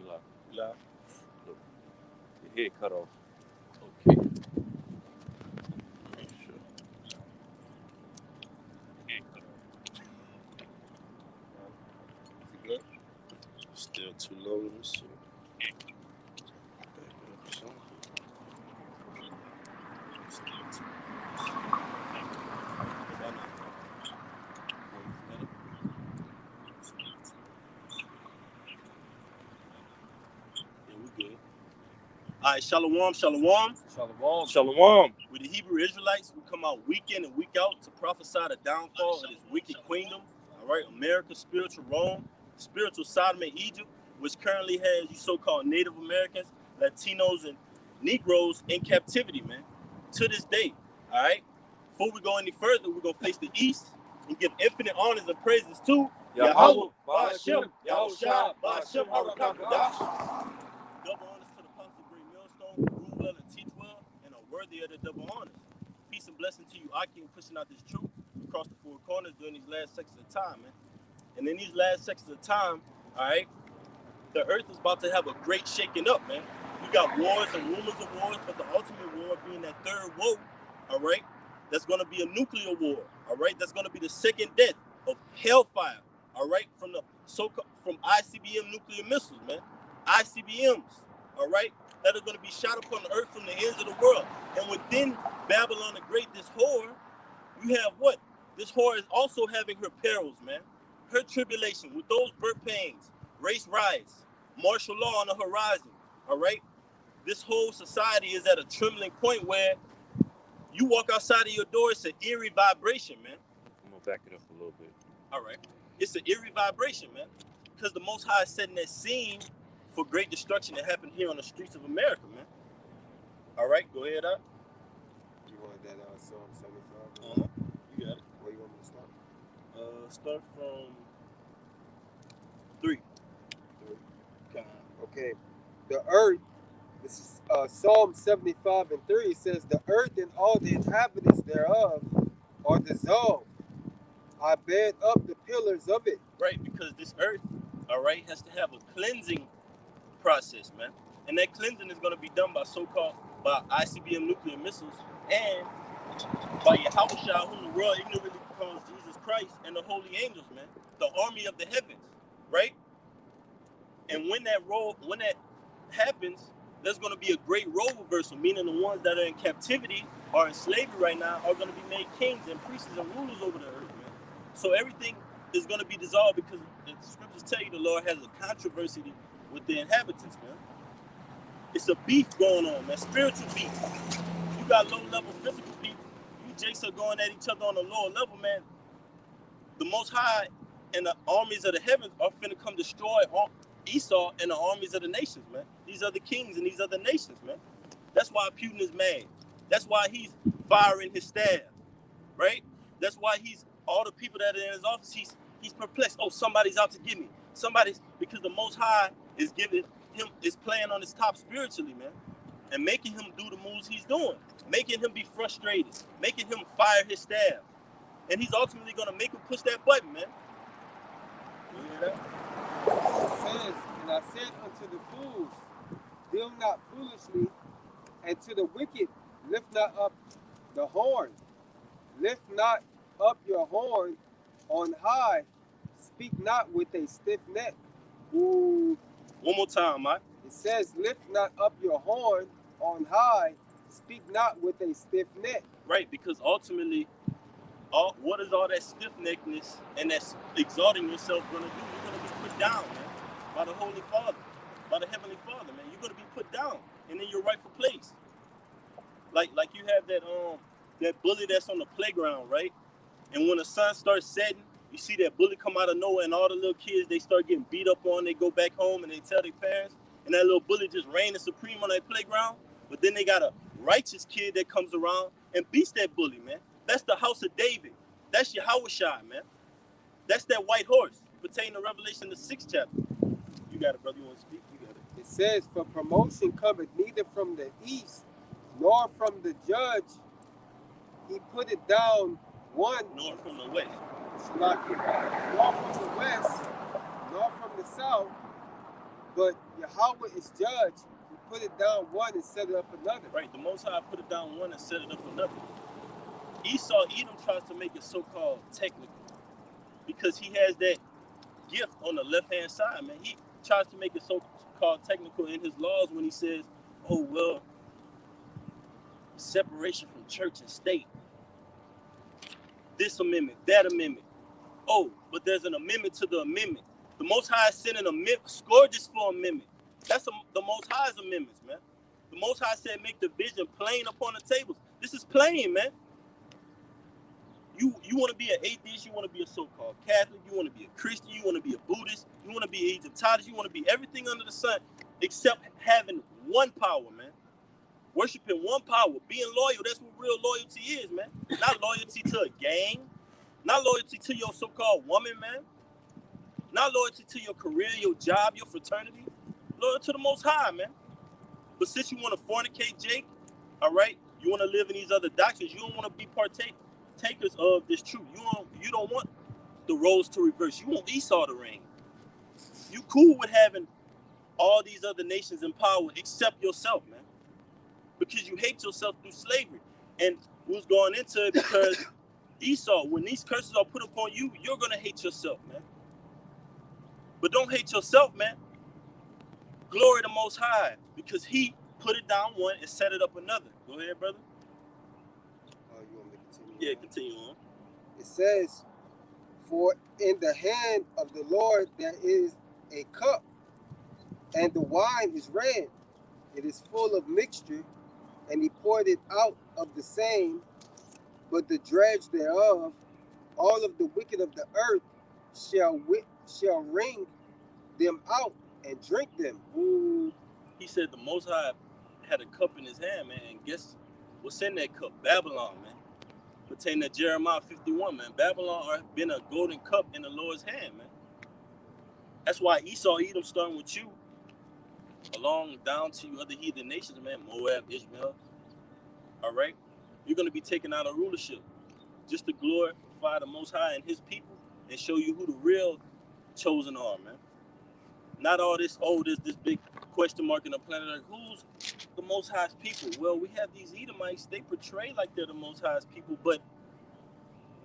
live. Live. Look, your head cut off. Okay. Sure. Is it good? Still too low. Let me see. Back it up some. Still too low. Yeah, we good. All right, shalom, shalom. Shalom. Shalom. With the Hebrew Israelites, we come out week in and week out to prophesy the downfall of this wicked queendom. All right, America's spiritual Rome, spiritual Sodom and Egypt, which currently has these so-called Native Americans, Latinos, and Negroes in captivity, man, to this day. All right. Before we go any further, we're gonna face the east and give infinite honors and praises to Yahweh, Ba'ashem, Yahushua, Ba'ashem, Harakakadash. Double honors to the Apostle of Great Millstone, who rule well and teach well, and are worthy of the double honors. Peace and blessing to you, Akim, pushing out this truth across the four corners during these last sections of time, man. And in these last sections of time, all right, the earth is about to have a great shaking up, man. We got wars and rumors of wars, but the ultimate war being that third woe, all right, that's going to be a nuclear war, all right? That's going to be the second death of hellfire, all right, from ICBM nuclear missiles, man. ICBMs, all right, that are going to be shot upon the earth from the ends of the world. And within Babylon the Great, this whore, you have what? This whore is also having her perils, man. Her tribulation with those birth pains, race riots, martial law on the horizon, all right? This whole society is at a trembling point where you walk outside of your door, it's an eerie vibration, man. I'm going to back it up a little bit. All right. It's an eerie vibration, man. Because the Most High is setting that scene for great destruction that happened here on the streets of America, man. All right, go ahead, up. You want that Psalm 75? Uh-huh. You got it. Where you want me to start? Start from 3. Okay. The earth, this is Psalm 75 and 3. It says, the earth and all the inhabitants thereof are dissolved. I bed up the pillars of it. Right, because this earth, all right, has to have a cleansing process, man. And that cleansing is going to be done by ICBM nuclear missiles and by Yahushua, whom the world ignorantly calls Jesus Christ, and the holy angels, man. The army of the heavens, right? And when that happens, there's going to be a great role reversal, meaning the ones that are in captivity or in slavery right now are going to be made kings and priests and rulers over the earth, man. So everything is going to be dissolved because the scriptures tell you the Lord has a controversy with the inhabitants, man. It's a beef going on, man, spiritual beef. You got low-level physical beef. You jakes are going at each other on a lower level, man. The Most High and the armies of the heavens are finna come destroy Esau and the armies of the nations, man. These are the kings and these are the nations, man. That's why Putin is mad. That's why he's firing his staff, right? That's why all the people that are in his office, he's perplexed. Oh, somebody's out to get me. Because the Most High is playing on his top spiritually, man, and making him do the moves he's doing, making him be frustrated, making him fire his staff, and he's ultimately gonna make him push that button, man. You hear that? It says, and I said unto the fools, deal not foolishly, and to the wicked lift not up the horn. Lift not up your horn on high. Speak not with a stiff neck. Ooh. One more time, Mike. It says, lift not up your horn on high. Speak not with a stiff neck. Right, because ultimately, what is all that stiff-neckedness and that exalting yourself going to do? You're going to be put down, man, by the Holy Father, by the Heavenly Father, man. You're going to be put down and in your rightful place. Like you have that bully that's on the playground, right? And when the sun starts setting, you see that bully come out of nowhere, and all the little kids, they start getting beat up on. They go back home and they tell their parents, and that little bully just reigning supreme on that playground. But then they got a righteous kid that comes around and beats that bully, man. That's the house of David. That's Yahushua, man. That's that white horse pertaining to Revelation, the 6th chapter. You got it, brother. You want to speak? You got it. It says, for promotion cometh neither from the east, nor from the judge. He put it down one. Nor from the west. Nor from the west, nor from the south. But Yahweh is judge. He put it down one and set it up another. Right, the Most High put it down one and set it up another. Esau, Edom tries to make it so-called technical because he has that gift on the left-hand side, man. He tries to make it so-called technical in his laws when he says, oh, well, separation from church and state. This amendment, that amendment. Oh, but there's an amendment to the amendment. The Most High sent an amendment, scourges for amendment. That's the Most High's amendments, man. The Most High said, make the vision plain upon the tables. This is plain, man. You want to be an atheist, you want to be a so-called Catholic, you want to be a Christian, you want to be a Buddhist, you want to be an Egyptologist, you want to be everything under the sun except having one power, man. Worshiping one power, being loyal, that's what real loyalty is, man. Not loyalty to a gang, not loyalty to your so-called woman, man. Not loyalty to your career, your job, your fraternity. Loyal to the Most High, man. But since you want to fornicate, Jake, all right, you want to live in these other doctrines, you don't want to be takers of this truth. You don't want the roles to reverse. You want Esau to reign. You cool with having all these other nations in power except yourself, man. Because you hate yourself through slavery. And we was going into it because Esau, when these curses are put upon you, you're going to hate yourself, man. But don't hate yourself, man. Glory to Most High, because he put it down one and set it up another. Go ahead, brother. You want me to continue? Yeah, continue on. It says, for in the hand of the Lord there is a cup, and the wine is red. It is full of mixture, and he poured it out of the same, but the dregs thereof, all of the wicked of the earth shall wring them out and drink them. Ooh. He said the Most High had a cup in his hand, man, and guess what's in that cup? Babylon, man. Pertaining to Jeremiah 51, man. Babylon has been a golden cup in the Lord's hand, man. That's why Esau, Edom, starting with you, along down to you other heathen nations, man, Moab, Ishmael, all right? You're going to be taken out of rulership just to glorify the Most High and his people and show you who the real chosen are, man. Not all this, this big question mark in the planet Earth. Who's the Most High's people? Well, we have these Edomites. They portray like they're the Most High's people, but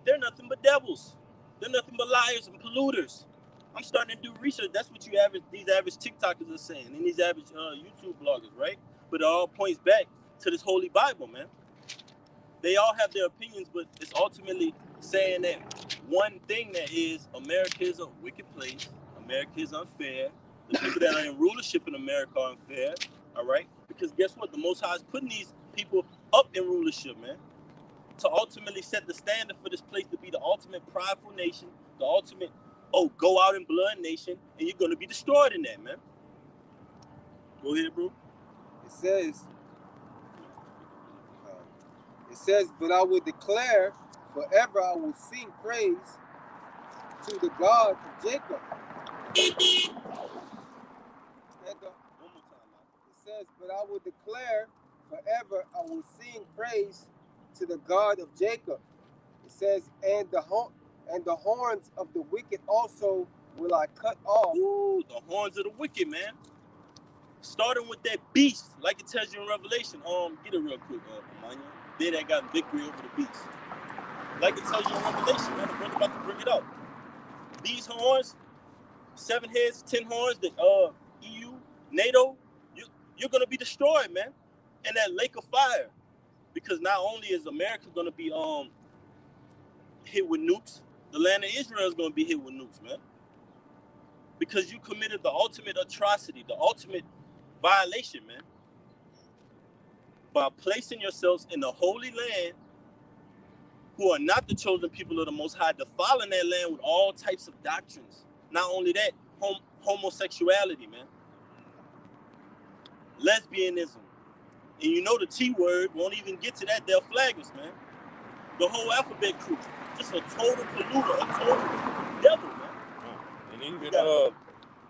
they're nothing but devils. They're nothing but liars and polluters. I'm starting to do research. That's what these average TikTokers are saying, and these average YouTube bloggers, right? But it all points back to this Holy Bible, man. They all have their opinions, but it's ultimately saying that one thing that is America is a wicked place. America is unfair. The people that are in rulership in America are unfair, all right? Because guess what? The Most High is putting these people up in rulership, man, to ultimately set the standard for this place to be the ultimate prideful nation, the ultimate, go out in blood nation, and you're going to be destroyed in that, man. Go ahead, bro. It says, but I will declare forever, I will sing praise to the God of Jacob. One more time, man. It says, but I will declare forever, I will sing praise to the God of Jacob. It says, and the horns of the wicked also will I cut off. Ooh, the horns of the wicked, man. Starting with that beast, like it tells you in Revelation. Get it real quick, Amanya. They that got victory over the beast. Like it tells you in Revelation, man. The brother about to bring it up. These horns, 7 heads, 10 horns, the EU, NATO, you're gonna be destroyed, man. In that lake of fire. Because not only is America gonna be hit with nukes, the land of Israel is gonna be hit with nukes, man. Because you committed the ultimate atrocity, the ultimate violation, man. By placing yourselves in the holy land, who are not the chosen people of the Most High, defiling that land with all types of doctrines. Not only that, homosexuality, man. Lesbianism. And you know the T word won't even get to that, they'll flag us, man. The whole alphabet crew. Just a total polluter, a total devil, man. And even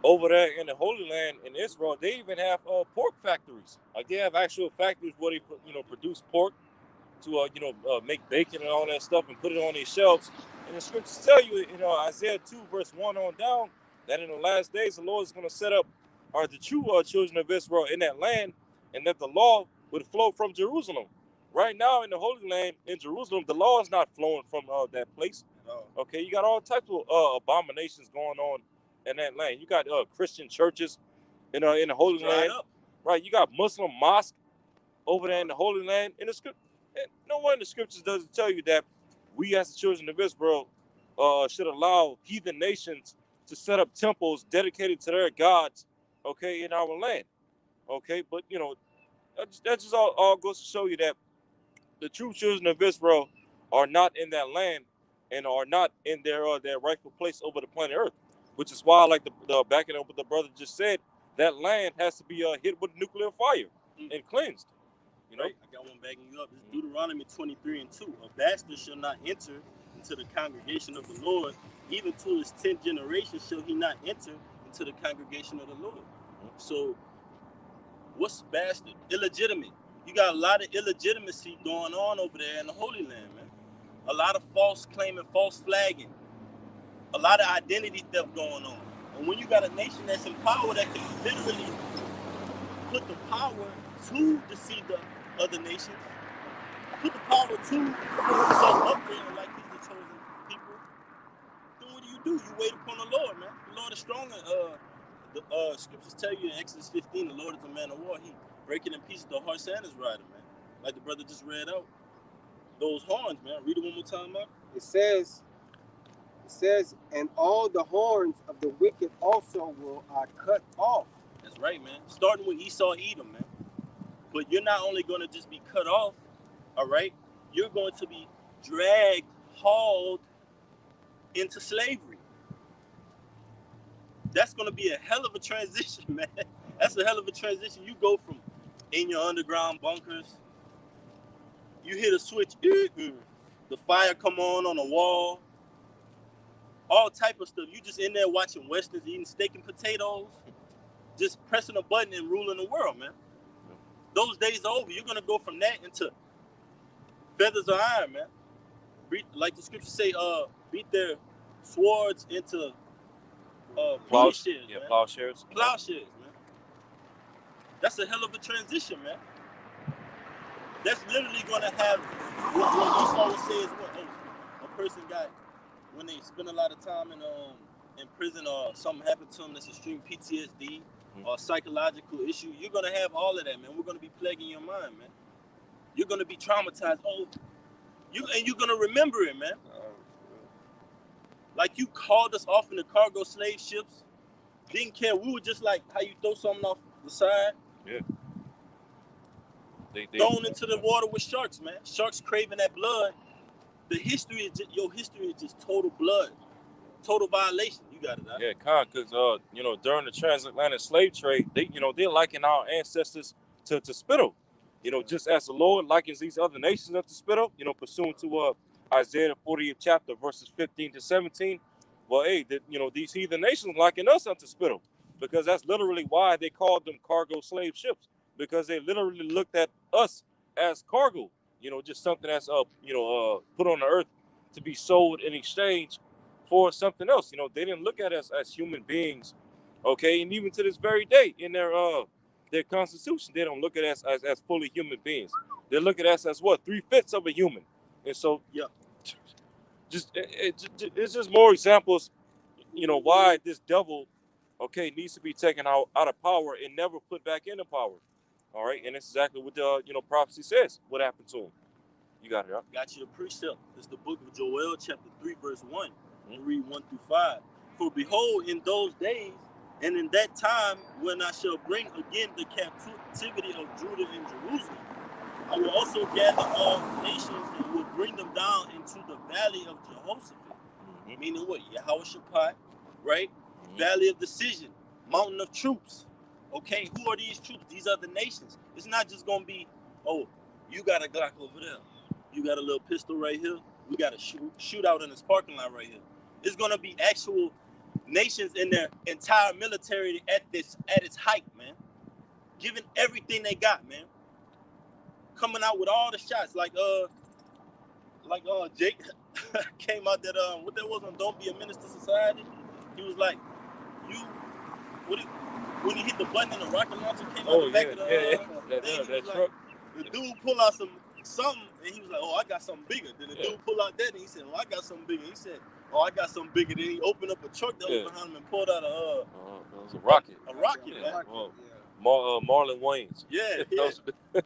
over there in the Holy Land in Israel, they even have pork factories. Like they have actual factories where they produce pork to make bacon and all that stuff and put it on their shelves. And the scriptures tell you, Isaiah 2 verse 1 on down, that in the last days the Lord is going to set up are the true children of Israel in that land, and that the law would flow from Jerusalem. Right now in the Holy Land in Jerusalem, the law is not flowing from that place. Okay, you got all types of abominations going on in that land. You got Christian churches in the Holy Land, right? You got Muslim mosques over there in the Holy Land. In the script, no one in the scriptures doesn't tell you that we as the children of Israel should allow heathen nations to set up temples dedicated to their gods, okay, in our land, okay. But that just all goes to show you that the true children of Israel are not in that land and are not in their rightful place over the planet Earth, which is why, like the backing up what the brother just said, that land has to be hit with nuclear fire and cleansed. You know, right? I got one backing you up. It's Deuteronomy 23:2. A bastard shall not enter into the congregation of the Lord, even to his 10th generation shall he not enter into the congregation of the Lord. So, what's bastard? Illegitimate. You got a lot of illegitimacy going on over there in the Holy Land, man. A lot of false claiming, false flagging. A lot of identity theft going on. And when you got a nation that's in power that can literally put the power to deceive the other nations, put the power to put themselves up there like he's the chosen people, then what do? You wait upon the Lord, man. The Lord is stronger. The scriptures tell you in Exodus 15, the Lord is a man of war. He breaking in pieces the horse and his rider, man. Like the brother just read out. Those horns, man. Read it one more time, man. It says, and all the horns of the wicked also will I cut off. That's right, man. Starting with Esau, Edom, man. But you're not only going to just be cut off, all right? You're going to be dragged, hauled into slavery. That's going to be a hell of a transition, man. That's a hell of a transition. You go from in your underground bunkers, you hit a switch, the fire come on the wall, all type of stuff. You just in there watching Westerns, eating steak and potatoes, just pressing a button and ruling the world, man. Those days are over. You're going to go from that into feathers of iron, man. Like the scriptures say, beat their swords into plowshares. Yeah, plowshares. Plowshares, man. That's a hell of a transition, man. That's literally going to have what Esau would say is what a person got when they spend a lot of time in prison or something happened to them that's extreme PTSD or psychological issue. You're going to have all of that, man. We're going to be plaguing your mind, man. You're going to be traumatized. You're going to remember it, man. Like you called us off in the cargo slave ships. Didn't care. We were just like how you throw something off the side. Yeah. Thrown into the water with sharks, man. Sharks craving that blood. Your history is just total blood. Total violation. You got it, huh? Yeah, because during the transatlantic slave trade, they liken our ancestors to spittle. Just as the Lord likens these other nations unto spittle, pursuant to Isaiah 40th chapter, verses 15 to 17. Well, hey, these heathen nations liken us unto spittle, because that's literally why they called them cargo slave ships, because they literally looked at us as cargo, just something that's put on the earth to be sold in exchange for something else. They didn't look at us as human beings, okay? And even to this very day, in their constitution, they don't look at us as fully human beings. They look at us as what, 3/5 of a human. And so, yeah, it's just more examples, why this devil, okay, needs to be taken out of power and never put back into power. All right, and that's exactly what the prophecy says. What happened to him? You got it, huh? Got you the precept. It's the book of Joel, chapter 3, verse 1. Read 1 through 5. For behold, in those days and in that time, when I shall bring again the captivity of Judah and Jerusalem, I will also gather all nations and will bring them down into the valley of Jehoshaphat. Meaning what? Yehoshaphat, right? Valley of decision, mountain of troops. Okay, who are these troops? These are the nations. It's not just going to be, oh, you got a Glock over there. You got a little pistol right here. We got a shootout in this parking lot right here. It's going to be actual nations in their entire military at its height, man. Giving everything they got, man. Coming out with all the shots, like Jake came out that what that was on Don't Be a Menace to Society. He was like, when he hit the button and the rocket launcher came out Oh the back yeah, of the yeah. thing, he That was like, truck. the dude pull out something, and he was like, "Oh, I got something bigger." Then the Yeah. dude pull out that, and he said, "Oh, I got something bigger." He said, "Oh, I got something bigger." Then he opened up a truck that was behind him and pulled out it was a rocket. a rocket, Yeah, man. rocket, Oh. yeah. Marlon Wayans. Yeah, yeah.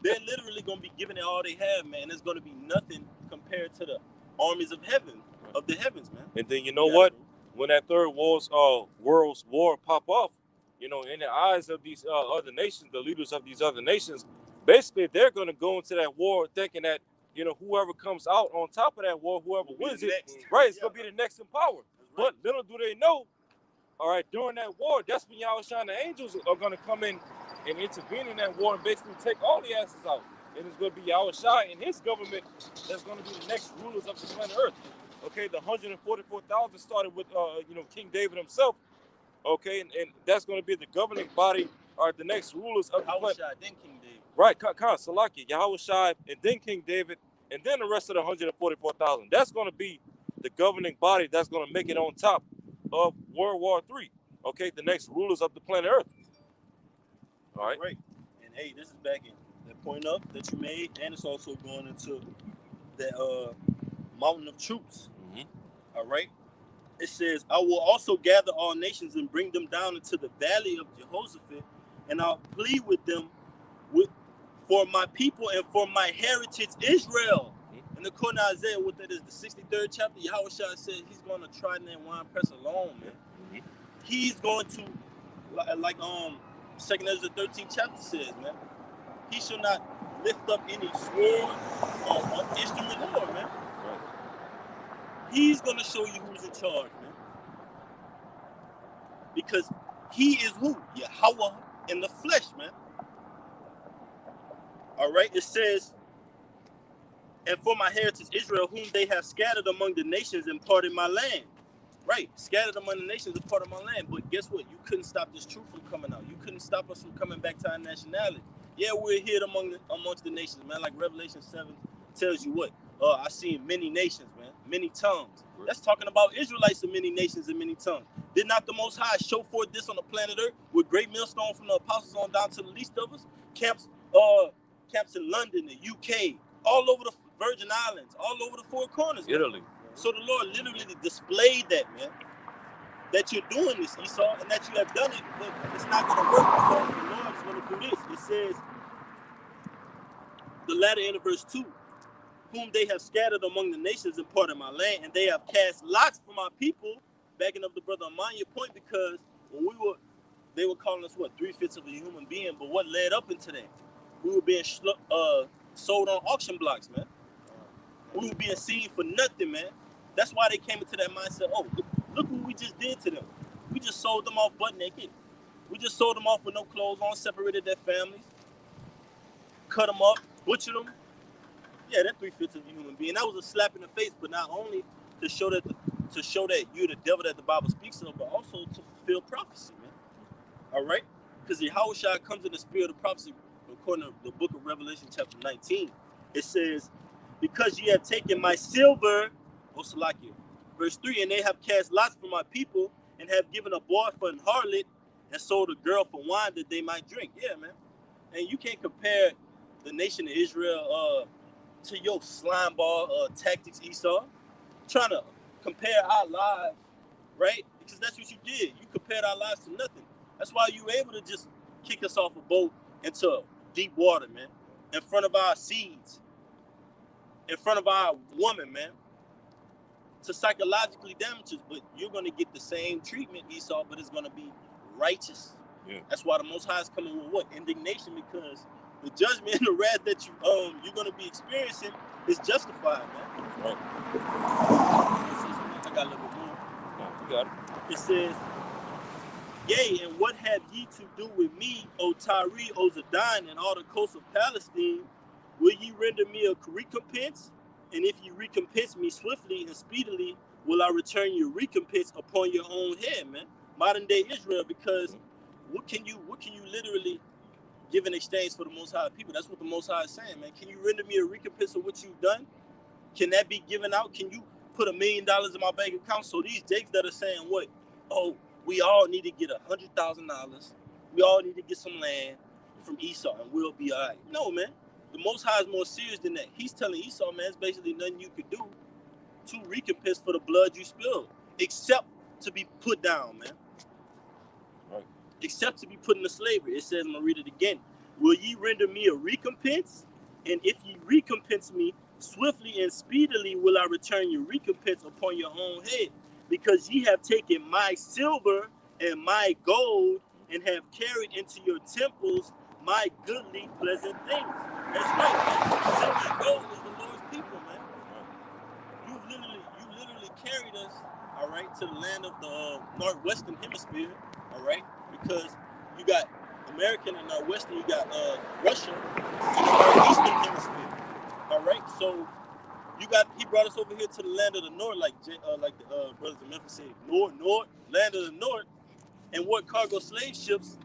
They're literally gonna be giving it all they have, man. There's gonna be nothing compared to the armies of heaven, of the heavens, man. And then you know what? When that third world's war pop off, you know, in the eyes of these other nations, the leaders of these other nations, basically they're going to go into that war thinking that, you know, whoever comes out on top of that war, whoever wins it, right, it's going to be the next in power. But little do they know, all right, during that war, that's when Yahushua and the angels are going to come in and intervene in that war and basically take all the asses out. And it's going to be Yahushua and his government that's going to be the next rulers of the planet Earth. Okay, the 144,000 started with, you know, King David himself. Okay, and that's going to be the governing body or the next rulers of the planet. Yahushua, then King David. Right, Salaki, Yahushua, and then King David, and then the rest of the 144,000. That's going to be the governing body that's going to make it on top of World War III. Okay, the next rulers of the planet Earth. All right. Right. And hey, this is back in that point up that you made, and it's also going into the mountain of troops. Mm-hmm. All right. It says, "I will also gather all nations and bring them down into the valley of Jehoshaphat, and I'll plead with them for my people and for my heritage Israel." Mm-hmm. And according to Isaiah, what that is, the 63rd chapter, Yahushua says he's going to trident and wine press alone, man. Mm-hmm. He's going to, like 2nd Ezra 13th chapter says, man, he shall not lift up any sword or instrument of war, man. Right. He's going to show you who's in charge, man. Because he is who? Yahweh in the flesh, man. All right, it says, "And for my heritage Israel, whom they have scattered among the nations and parted my land." Right, scattered among the nations and part of my land. But guess what? You couldn't stop this truth from coming out. You couldn't stop us from coming back to our nationality. Yeah, we're hid amongst the nations, man. Like Revelation 7 tells you what? I seen many nations, man. Many tongues. That's talking about Israelites of many nations and many tongues. Did not the Most High show forth this on the planet Earth with great millstone from the apostles on down to the least of us? Camps in London, the UK, all over the Virgin Islands, all over the Four Corners, man. Italy. So the Lord literally displayed that, man, that you're doing this, Esau, and that you have done it, but it's not going to work because the Lord is going to do this. It says, the latter end of verse 2, "Whom they have scattered among the nations and part of my land, and they have cast lots for my people," backing up the brother Amanya point, because when they were calling us, 3/5 of a human being, but what led up into that? We were being sold on auction blocks, man. We were being seen for nothing, man. That's why they came into that mindset. Oh, look what we just did to them. We just sold them off butt naked. We just sold them off with no clothes on, separated their families, cut them up, butchered them. Yeah, that 3/5 of a human being. That was a slap in the face, but not only to show that you're the devil that the Bible speaks of, but also to fulfill prophecy, man. All right, because the Yahushua comes in the spirit of prophecy, according to the book of Revelation, chapter 19. It says, "Because ye have taken my silver," Osalakia, verse 3, "and they have cast lots for my people, and have given a boy for an harlot, and sold a girl for wine that they might drink." Yeah, man. And you can't compare the nation of Israel to your slime ball tactics, Esau. Trying to compare our lives, right? Because that's what you did. You compared our lives to nothing. That's why you were able to just kick us off a boat into deep water, man, in front of our seeds, in front of our woman, man, to psychologically damage us. But you're going to get the same treatment, Esau, but it's going to be righteous. Yeah. That's why the Most High is coming with what? Indignation, because the judgment and the wrath that you're going to be experiencing is justified, man. Right. I got a little bit more. No, you got it. It says, "Yea, and what have ye to do with me, O Tyre, O Zidon, and all the coasts of Palestine? Will ye render me a recompense? And if ye recompense me swiftly and speedily, will I return your recompense upon your own head," man. Modern day Israel, because what can you literally give in exchange for the Most High people? That's what the Most High is saying, man. Can you render me a recompense of what you've done? Can that be given out? Can you put $1 million in my bank account? So these jakes that are saying what? Oh, we all need to get $100,000 we all need to get some land from Esau and we'll be all right. No, man. The Most High is more serious than that. He's telling Esau, man, it's basically nothing you could do to recompense for the blood you spilled, except to be put down, man. Right. Except to be put into slavery. It says, I'm going to read it again. Will ye render me a recompense? And if ye recompense me, swiftly and speedily will I return your recompense upon your own head, because ye have taken my silver and my gold, and have carried into your temples my goodly, pleasant things. That's right, man. Silver and gold is the Lord's people, man. You literally carried us, all right, to the land of the northwestern hemisphere, all right, because you got American and northwestern, you got Russia in the northeastern hemisphere, all right. So he brought us over here to the land of the north, like the brothers in Memphis said, north, land of the north, and what cargo slave ships.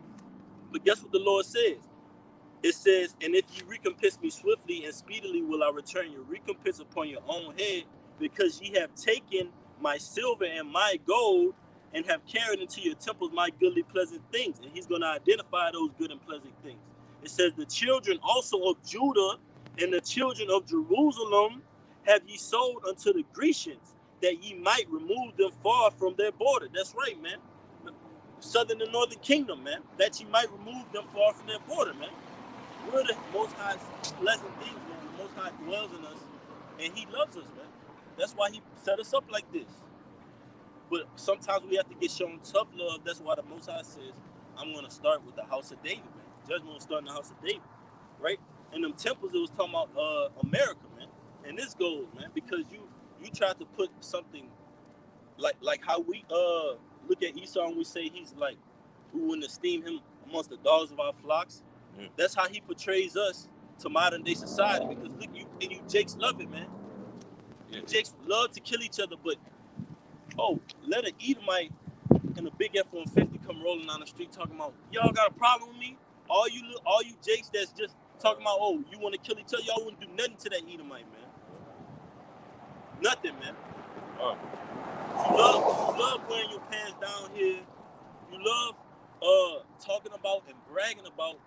But guess what the Lord says? It says, and if you recompense me swiftly and speedily will I return your recompense upon your own head, because ye have taken my silver and my gold, and have carried into your temples my goodly pleasant things. And he's going to identify those good and pleasant things. It says, the children also of Judah and the children of Jerusalem have ye sold unto the Grecians, that ye might remove them far from their border. That's right, man. Southern and northern kingdom, man. That ye might remove them far from their border, man. We're the Most High's pleasant things, man. The Most High dwells in us, and He loves us, man. That's why He set us up like this. But sometimes we have to get shown tough love. That's why the Most High says, I'm going to start with the house of David, man. Judgment will start in the house of David, right? In them temples, it was talking about America, man. And this goes, man, because you tried to put something like how we look at Esau and we say he's like, we wouldn't esteem him amongst the dogs of our flocks. That's how he portrays us to modern day society. Because look, you Jakes love it, man. You Jakes love to kill each other, but let an Edomite and a big F-150 come rolling down the street talking about, y'all got a problem with me? All you Jakes that's just talking about, you want to kill each other, y'all wouldn't do nothing to that Edomite, man. Nothing, man. You love wearing your pants down here. You love talking about and bragging about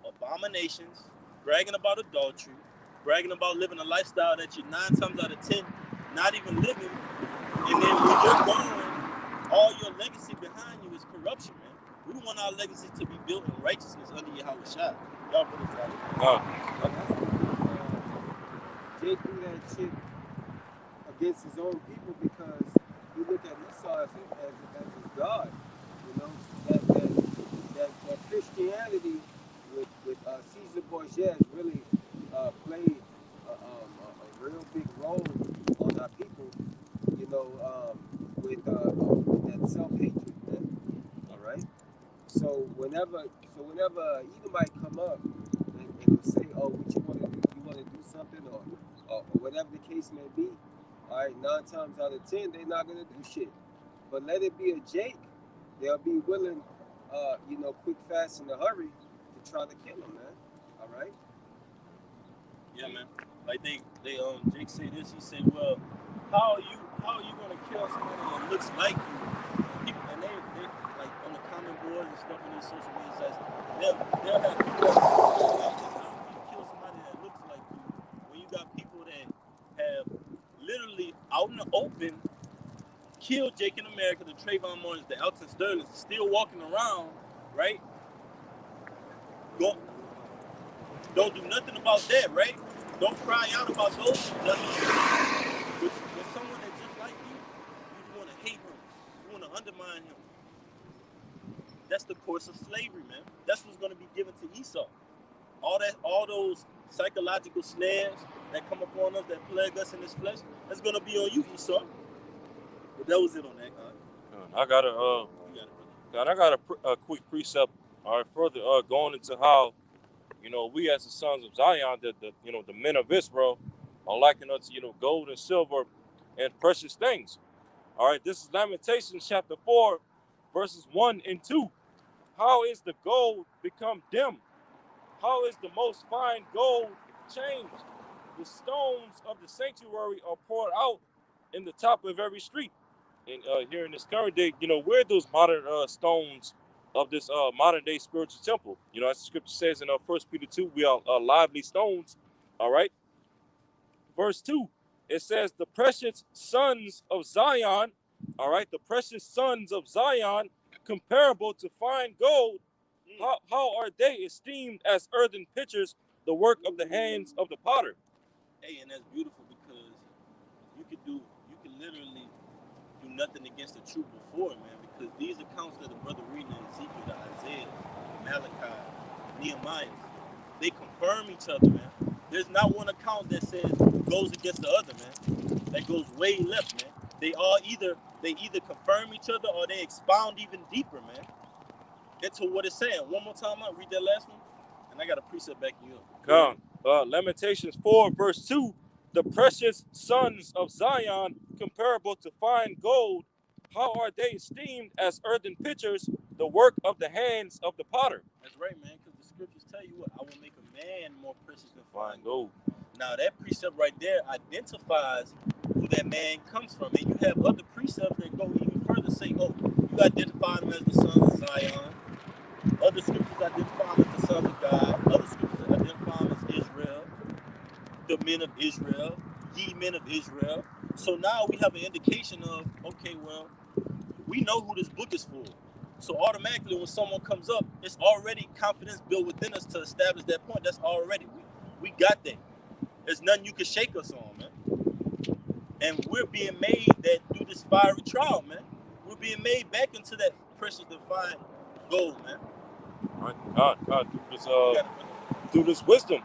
abominations, bragging about adultery, bragging about living a lifestyle that you're 9 times out of 10 not even living. And then when you're gone, all your legacy behind you is corruption, man. We want our legacy to be built in righteousness under Yahweh Shai. Y'all put it down. Jake do that shit against his own people because he look at Esau as his God. You know, that Christianity with Caesar Borgia really played a real big role on our people. You know, with that self-hatred, man. All right. So whenever Edomite come up and say, what you want to do? You want to do something or whatever the case may be. All right, 9 times out of 10, they're not gonna do shit. But let it be a Jake, they'll be willing, quick, fast, in a hurry to try to kill him, man. All right. Yeah, man. Like Jake say this. He said, "Well, how are you gonna kill somebody that looks like you?" People, and they like on the comment boards and stuff on these social media sites, they'll have people how you kill somebody that looks like you when you got people that have literally out in the open killed Jake in America, the Trayvon Martins, the Elton Sterlings, still walking around, right? Don't do nothing about that, right? Don't cry out about those injustices. With someone that's just like you just want to hate him. You want to undermine him. That's the course of slavery, man. That's what's going to be given to Esau. All those psychological snares that come upon us, that plague us in this flesh, that's going to be on you, Esau. But that was it on that, God. I got a quick precept. All right, further going into how, we as the sons of Zion, the men of Israel, are likened unto, gold and silver and precious things. All right, this is Lamentations chapter 4, verses 1 and 2. How is the gold become dim? How is the most fine gold changed? The stones of the sanctuary are poured out in the top of every street. And here in this current day, where those modern stones of this modern day spiritual temple. You know, as the scripture says in 1 Peter 2, we are lively stones. All right. Verse 2, it says, the precious sons of Zion, all right, the precious sons of Zion, comparable to fine gold, how are they esteemed as earthen pitchers, the work of the hands of the potter? Hey, and that's beautiful because you could literally do nothing against the truth before it, man, because these accounts that the brother reading in Ezekiel, the Isaiah, Malachi, Nehemiah, they confirm each other, man. There's not one account that says goes against the other, man. That goes way left, man. They either confirm each other or they expound even deeper, man, into what it's saying. One more time, I'll read that last one, and I got a precept backing you up. Come, Lamentations 4, verse 2, the precious sons of Zion, comparable to fine gold, how are they esteemed as earthen pitchers, the work of the hands of the potter? That's right, man, because the scriptures tell you what? I will make a man more precious than Fine gold. Now, that precept right there identifies who that man comes from. And you have other precepts that go even further, say, oh, you identify them as the sons of Zion. Other scriptures identify them as the sons of God. Other scriptures identify them as Israel, the men of Israel, ye men of Israel. So now we have an indication of, okay, well, we know who this book is for. So automatically when someone comes up, it's already confidence built within us to establish that point. That's already, we got that. There's nothing you can shake us on, man. And we're being made that through this fiery trial, man. We're being made back into that precious and fine gold, man. God, through this wisdom,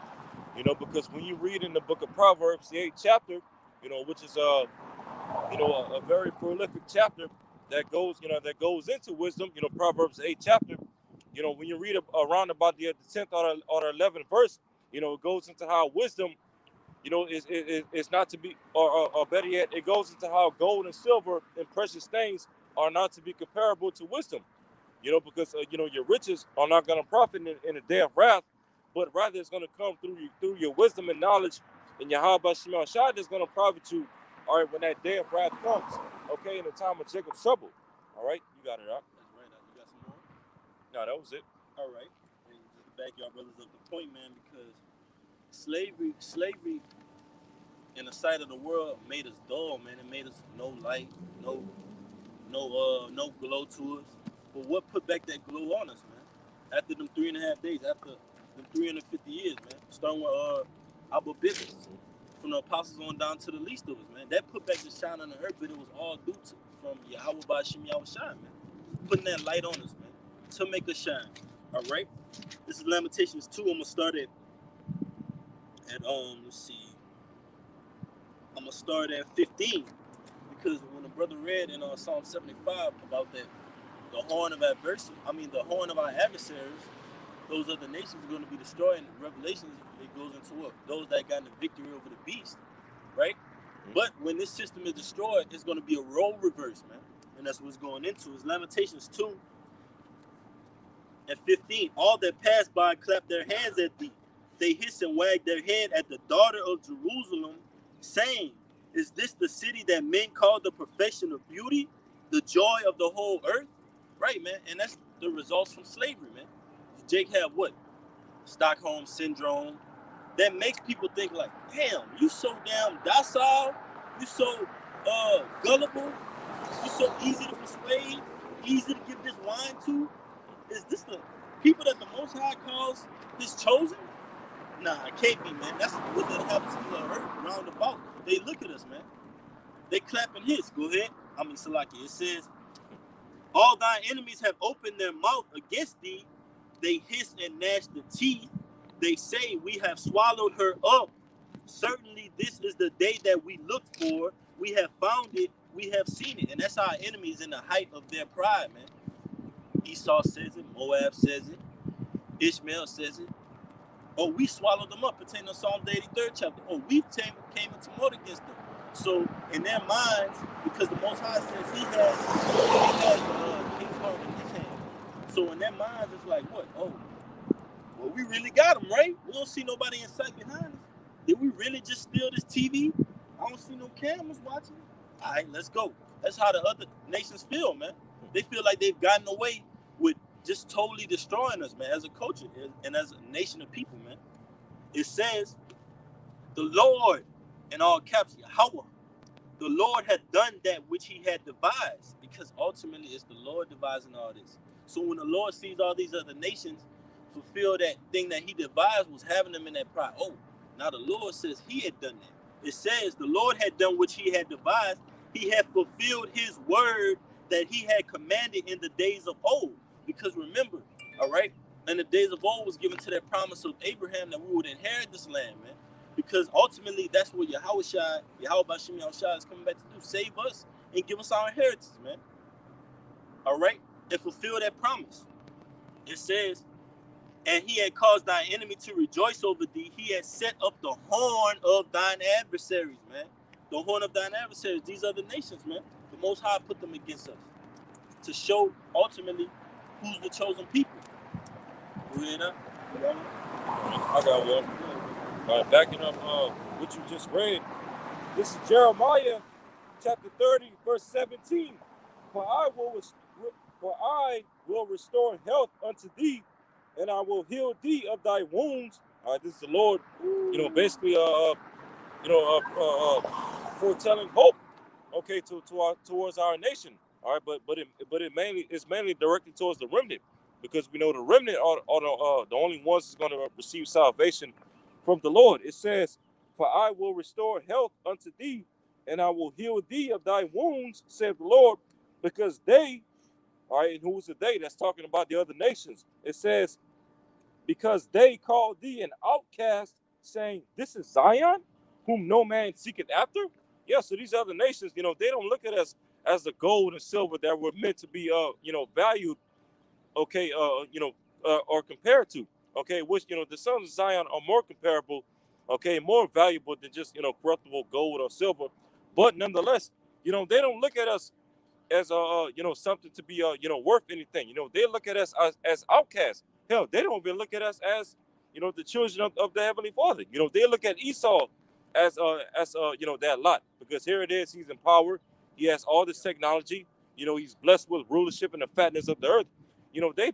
you know, because when you read in the book of Proverbs, the 8th chapter, you know, which is a very prolific chapter that goes into wisdom, you know, Proverbs, the 8th chapter, you know, when you read around about the 10th or the 11th verse, you know, it goes into how wisdom, you know, is not to be, or better yet, it goes into how gold and silver and precious things are not to be comparable to wisdom. You know, because you know, your riches are not going to profit in a day of wrath, but rather it's going to come through your wisdom and knowledge, and your Yahweh Shema Shai is going to profit you. All right, when that day of wrath comes, okay, in the time of Jacob's trouble. All right, you got it out. That's right. You got some more? No, that was it. All right. And just to back y'all brothers up the point, man, because slavery in the sight of the world made us dull, man. It made us no light, no glow to us. But what put back that glow on us, man? After them 3.5 days, after them 350 years, man. Starting with our business, from the apostles on down to the least of us, man. That put back the shine on the earth, but it was all due to from Yahweh Bashim Yahweh Shine, man. Putting that light on us, man, to make us shine. All right. This is Lamentations 2. I'm gonna start at let's see. I'm gonna start at 15 because when the brother read in Psalm 75 about that. The horn of our adversaries, those other nations are going to be destroyed. In Revelations, it goes into what? Those that got the victory over the beast, right? Mm-hmm. But when this system is destroyed, it's going to be a role reverse, man. And that's what's going into. It's Lamentations 2 and 15. All that pass by clap their hands at thee. They hiss and wag their head at the daughter of Jerusalem, saying, is this the city that men call the perfection of beauty, the joy of the whole earth? Right, man, and that's the results from slavery, man. Jake had what? Stockholm syndrome. That makes people think like, damn, you so damn docile, you so gullible, you so easy to persuade, easy to give this wine to. Is this the people that the Most High calls his chosen? Nah, it can't be, man. That's what that happens to the earth roundabout. They look at us, man. They clap and hiss. Go ahead. Salaki. It says, all thy enemies have opened their mouth against thee. They hiss and gnash the teeth. They say, we have swallowed her up. Certainly this is the day that we looked for. We have found it. We have seen it. And that's our enemies in the height of their pride, man. Esau says it. Moab says it. Ishmael says it. Oh, we swallowed them up, pertaining to Psalm 83rd chapter. Oh, we came into war against them. So in their minds, because the Most High says he has King's heart in his hand. So in their minds, it's like, what? Oh, well, we really got them, right? We don't see nobody in sight behind us. Did we really just steal this TV? I don't see no cameras watching. All right, let's go. That's how the other nations feel, man. They feel like they've gotten away with just totally destroying us, man, as a culture and as a nation of people, man. It says, the Lord, in all caps, Yahweh, the Lord had done that which he had devised, because ultimately it's the Lord devising all this. So when the Lord sees all these other nations fulfill that thing that he devised, was having them in that pride. Oh, now the Lord says he had done that. It says the Lord had done which he had devised. He had fulfilled his word that he had commanded in the days of old. Because remember, all right, in the days of old was given to that promise of Abraham that we would inherit this land, man. Because ultimately, that's what Yahweh Bashim Yahushua is coming back to do. Save us and give us our inheritance, man. All right? And fulfill that promise. It says, and he had caused thine enemy to rejoice over thee. He had set up the horn of thine adversaries, man. The horn of thine adversaries. These are the nations, man. The Most High put them against us to show, ultimately, who's the chosen people. You hear that? I got one. All right, backing up what you just read. This is Jeremiah chapter 30, verse 17. For I will restore health unto thee, and I will heal thee of thy wounds. All right, this is the Lord, basically, foretelling hope, okay, towards our nation. All right, but it's mainly directed towards the remnant, because we know the remnant are the only ones that's going to receive salvation from the Lord. It says, "For I will restore health unto thee, and I will heal thee of thy wounds," saith the Lord, because they, all right, and who's the they? That's talking about the other nations. It says, because they called thee an outcast, saying, "This is Zion, whom no man seeketh after." Yeah, so these other nations, they don't look at us as the gold and silver that were meant to be, valued, okay, or compared to, okay, which, the sons of Zion are more comparable, okay, more valuable than just, corruptible gold or silver. But nonetheless, they don't look at us as something to be worth anything. They look at us as outcasts. Hell, they don't even look at us as the children of the Heavenly Father. They look at Esau as that lot, because here it is, he's in power, he has all this technology, he's blessed with rulership and the fatness of the earth. They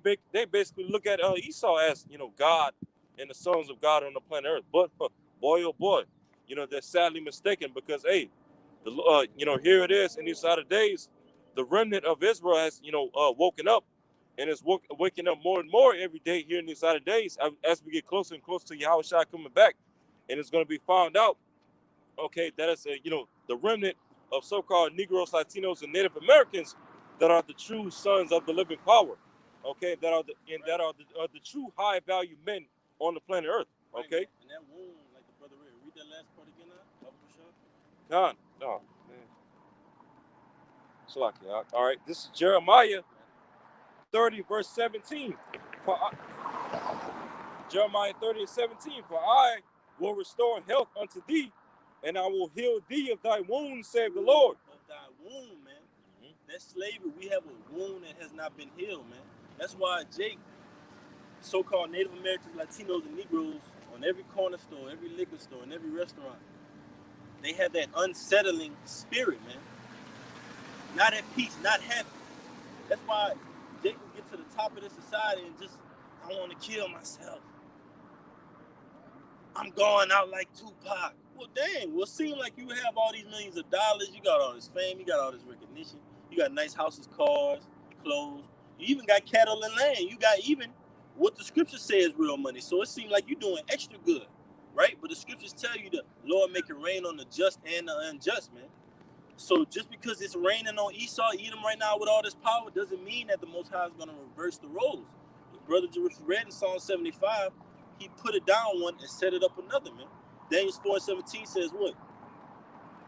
basically look at Esau as God and the sons of God on the planet Earth. But boy, oh boy, they're sadly mistaken, because hey, here it is in these latter days, the remnant of Israel has, woken up, and is waking up more and more every day here in these latter days, as we get closer and closer to Yahushua coming back. And it's going to be found out, okay, that it's, the remnant of so-called Negroes, Latinos, and Native Americans that are the true sons of the living power, okay, that are the true high-value men on the planet Earth, okay? And that wound, like the brother read that last part again now? God, no, man. All right, this is Jeremiah 30, verse 17. Jeremiah 30 and 17. For I will restore health unto thee, and I will heal thee of thy wounds, saith the Lord. Of thy wound, man. Mm-hmm. That slavery, we have a wound that has not been healed, man. That's why Jake, so-called Native Americans, Latinos, and Negroes, on every corner store, every liquor store, and every restaurant, they have that unsettling spirit, man. Not at peace, not happy. That's why Jake will get to the top of the society and just, I want to kill myself. I'm going out like Tupac. Well, dang. Well, it seems like you have all these millions of dollars. You got all this fame. You got all this recognition. You got nice houses, cars, clothes. You even got cattle and land. You got even what the scripture says real money. So it seems like you're doing extra good, right? But the scriptures tell you the Lord make it rain on the just and the unjust, man. So just because it's raining on Esau, Edom right now with all this power, doesn't mean that the Most High is going to reverse the roles. Brother just read in Psalm 75, he put it down one and set it up another, man. Daniel 4:17 says what?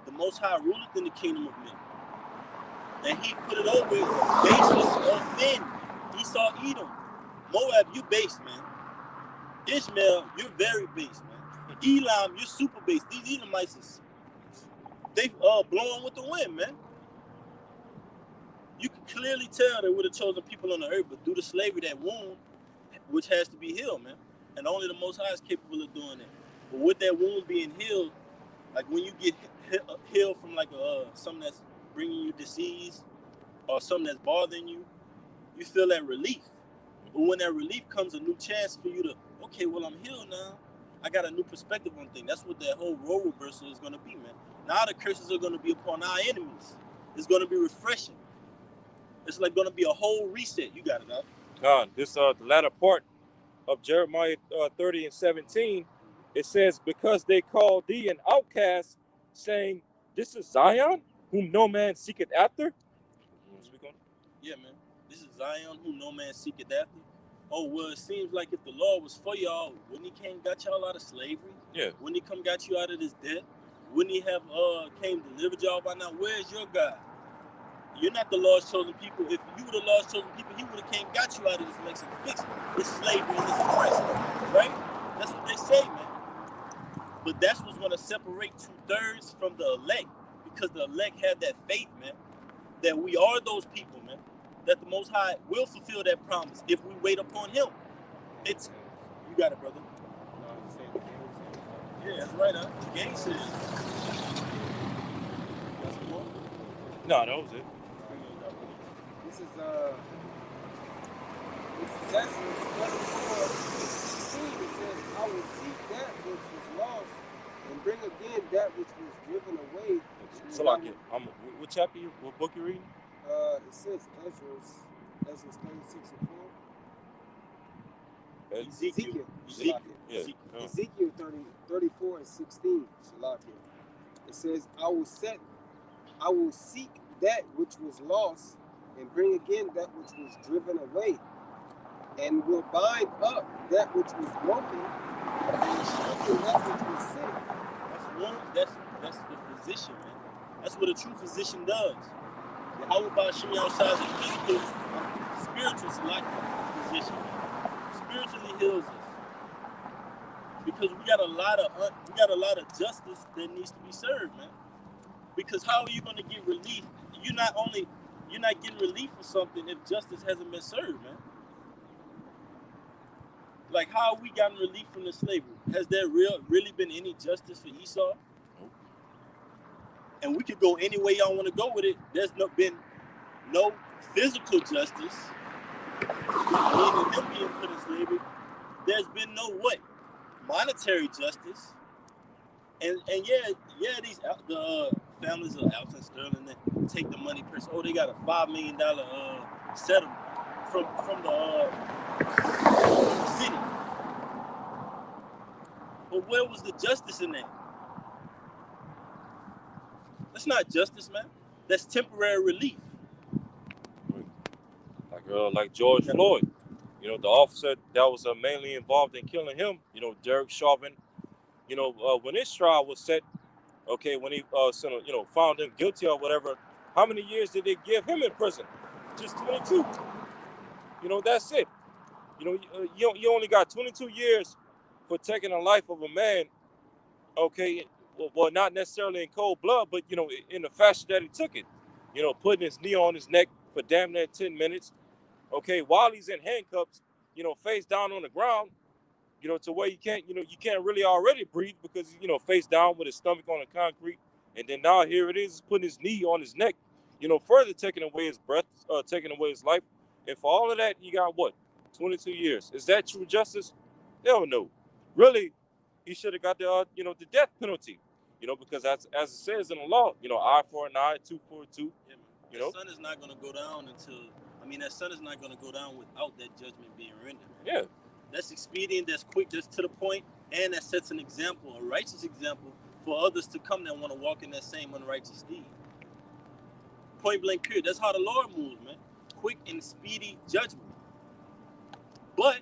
The Most High ruleth in the kingdom of men. And he put it over baseless of men. Esau, Edom. Moab, you base, man. Ishmael, you're very base, man. Elam, you're super base. These Edomites, they blowing with the wind, man. You can clearly tell they would have chosen people on the earth, but due to slavery, that wound, which has to be healed, man. And only the Most High is capable of doing that. But with that wound being healed, like when you get healed from like something that's bringing you disease or something that's bothering you, you feel that relief. But when that relief comes, a new chance for you to, okay, well, I'm healed now. I got a new perspective on things. That's what that whole role reversal is going to be, man. Now the curses are going to be upon our enemies. It's going to be refreshing. It's like going to be a whole reset. You got it, huh? This the latter part of Jeremiah 30 and 17, it says, because they call thee an outcast, saying, this is Zion, whom no man seeketh after. Yeah, man. This is Zion, whom no man seeketh after. Oh, well, it seems like if the Lord was for y'all, wouldn't he came got y'all out of slavery? Yeah. Wouldn't he come got you out of this debt? Wouldn't he have came delivered y'all by now? Where's your God? You're not the Lord's chosen people. If you were the Lord's chosen people, he would have came got you out of this mess and fixed this slavery and this oppression. Right? That's what they say, man. But that's what's going to separate 2/3 from the elect, because the elect have that faith, man, that we are those people, man, that the Most High will fulfill that promise if we wait upon him. It's, you got it, brother. Yeah, that's right, huh? The game says. That's the one? No, that was it. This is Exodus 34:16. It says, I will seek that which was lost and bring again that which was driven away. So like, what chapter, what book you reading? It says Ezra 36 and 4. Ezekiel. Yeah. Ezekiel 34 and 16. Shalakia. It says, I will seek that which was lost and bring again that which was driven away, and will bind up that which was broken and strengthen that which was sick. That's the physician, man. That's what a true physician does. Yahweh Ba'ashim Yahushua is a physical, spiritual physician. Spiritually heals us, because we got a lot of justice that needs to be served, man. Because how are you going to get relief? You're not getting relief for something if justice hasn't been served, man. Like, how have we gotten relief from the slavery? Has there really been any justice for Esau? And we could go any way y'all want to go with it. There's been no physical justice, meaning them being put in slavery. There's been no what? Monetary justice. And yeah, these the families of Alton Sterling that take the money per. Oh, they got a $5 million settlement from the city. But where was the justice in that? That's not justice, man. That's temporary relief. Like George Floyd, the officer that was mainly involved in killing him, Derek Chauvin, when his trial was set, okay, when he found him guilty or whatever, how many years did they give him in prison? Just 22. That's it. You only got 22 years for taking the life of a man, okay, well, not necessarily in cold blood, but, in the fashion that he took it, putting his knee on his neck for damn near 10 minutes, okay, while he's in handcuffs, face down on the ground, to where you can't really already breathe because, face down with his stomach on the concrete. And then now here it is, putting his knee on his neck, further taking away his breath, taking away his life. And for all of that, you got what? 22 years. Is that true justice? Hell no. Really, he should have got the death penalty, because as it says in the law, eye for an eye, tooth for a tooth. Yeah, the sun is not going to go down that sun is not going to go down without that judgment being rendered. Yeah. That's expedient, that's quick, that's to the point, and that sets an example, a righteous example, for others to come that want to walk in that same unrighteous deed. Point blank period. That's how the Lord moves, man. Quick and speedy judgment. But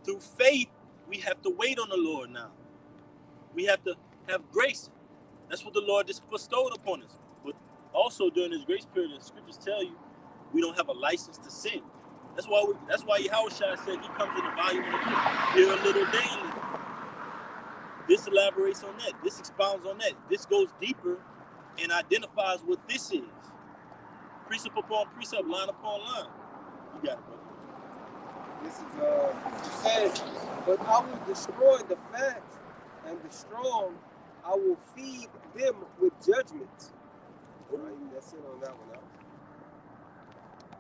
through faith, we have to wait on the Lord now. We have to have grace. That's what the Lord just bestowed upon us. But also during this grace period, the scriptures tell you we don't have a license to sin. That's why Yahushua said he comes in the volume of the book, here a little daily. This elaborates on that. This expounds on that. This goes deeper and identifies what this is. Precept upon precept, line upon line. You got it, brother. This is, it says, but I will destroy the fat and the strong. I will feed them with judgment. Right? That's it on that one.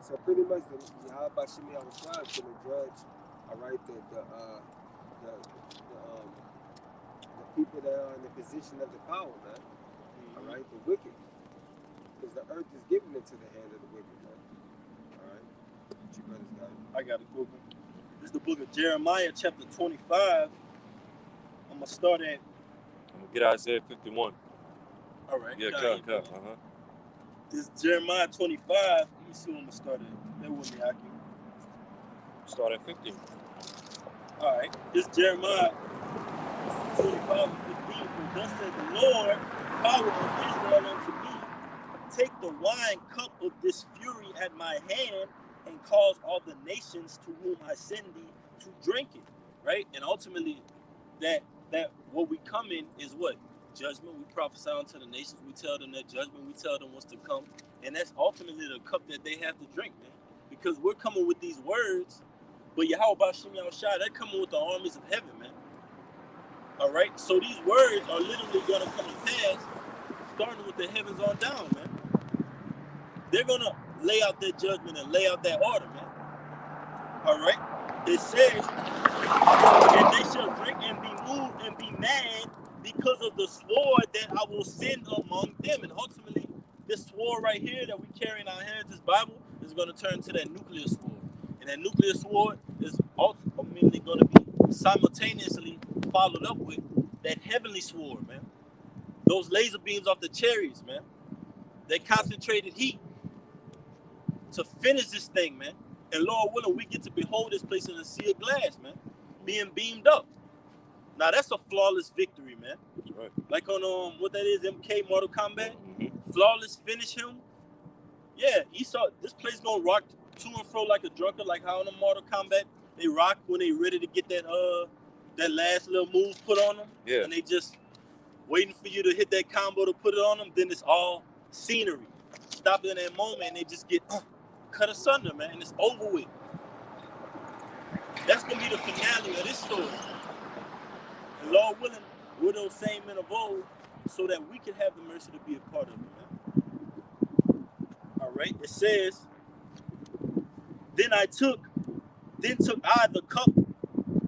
So pretty much, the Yahweh Shimi Awashad is going to judge, all right, the people that are in the position of the power, man. All right, the wicked, because the earth is given into the hand of the wicked, man. All right, what you brothers got? I got a quick one. This is the book of Jeremiah, chapter 25. I'm gonna start at. I'm gonna get Isaiah 51. All right. Yeah, cut. This is Jeremiah 25. Let me see where I'm gonna start at. That with me, Aki. Start at 50. All right. This is Jeremiah 25 and 15. For thus said the Lord, power of Israel unto me, take the wine cup of this fury at my hand, and cause all the nations to whom I send thee to drink it. Right? And ultimately, that what we come in is what? Judgment. We prophesy unto the nations. We tell them that judgment. We tell them what's to come. And that's ultimately the cup that they have to drink, man. Because we're coming with these words, but Yahweh Bashim Yahushua, they're coming with the armies of heaven, man. All right? So these words are literally going to come to pass, starting with the heavens on down, man. They're going to lay out their judgment and lay out that order, man. All right? It says, and they shall drink and be moved and be mad because of the sword that I will send among them. And ultimately, this sword right here that we carry in our hands, this Bible, is going to turn to that nuclear sword. And that nuclear sword is ultimately going to be simultaneously followed up with that heavenly sword, man. Those laser beams off the chariots, man. That concentrated heat to finish this thing, man. And Lord willing, we get to behold this place in a sea of glass, man. Being beamed up. Now that's a flawless victory, man. That's right. Like on what that is, MK Mortal Kombat. Mm-hmm. Flawless finish him. Yeah, Esau. This place gonna rock to and fro like a drunkard, like how in the Mortal Kombat they rock when they ready to get that last little move put on them. Yeah. And they just waiting for you to hit that combo to put it on them. Then it's all scenery. Stop in that moment and they just get cut asunder, man. And it's over with. That's gonna be the finale of this story. And Lord willing, we're those same men of old, so that we can have the mercy to be a part of it, man. All right. It says, then took I the cup,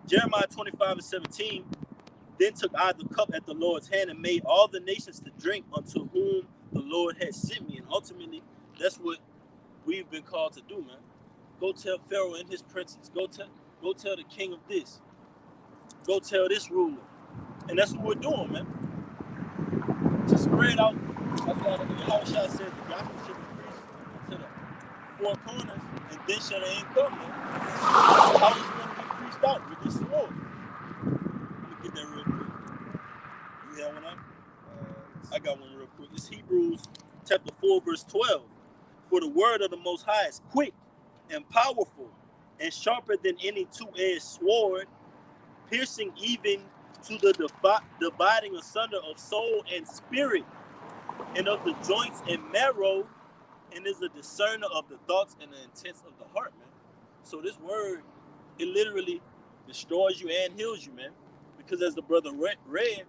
Jeremiah 25 and 17. Then took I the cup at the Lord's hand and made all the nations to drink unto whom the Lord had sent me. And ultimately, that's what we've been called to do, man. Go tell Pharaoh and his princes. Go tell the king of this. Go tell this ruler. And that's what we're doing, man. To spread out, that's why the Yahushua said the gospel should be preached to the four corners, and then shall the end come, man. How is it going to be preached out with this sword? Let me get that real quick. You have one out? I got one real quick. It's Hebrews chapter 4, verse 12. For the word of the Most High is quick and powerful and sharper than any two-edged sword, piercing even to the dividing asunder of soul and spirit, and of the joints and marrow, and is a discerner of the thoughts and the intents of the heart, man. So this word, it literally destroys you and heals you, man. Because as the brother read,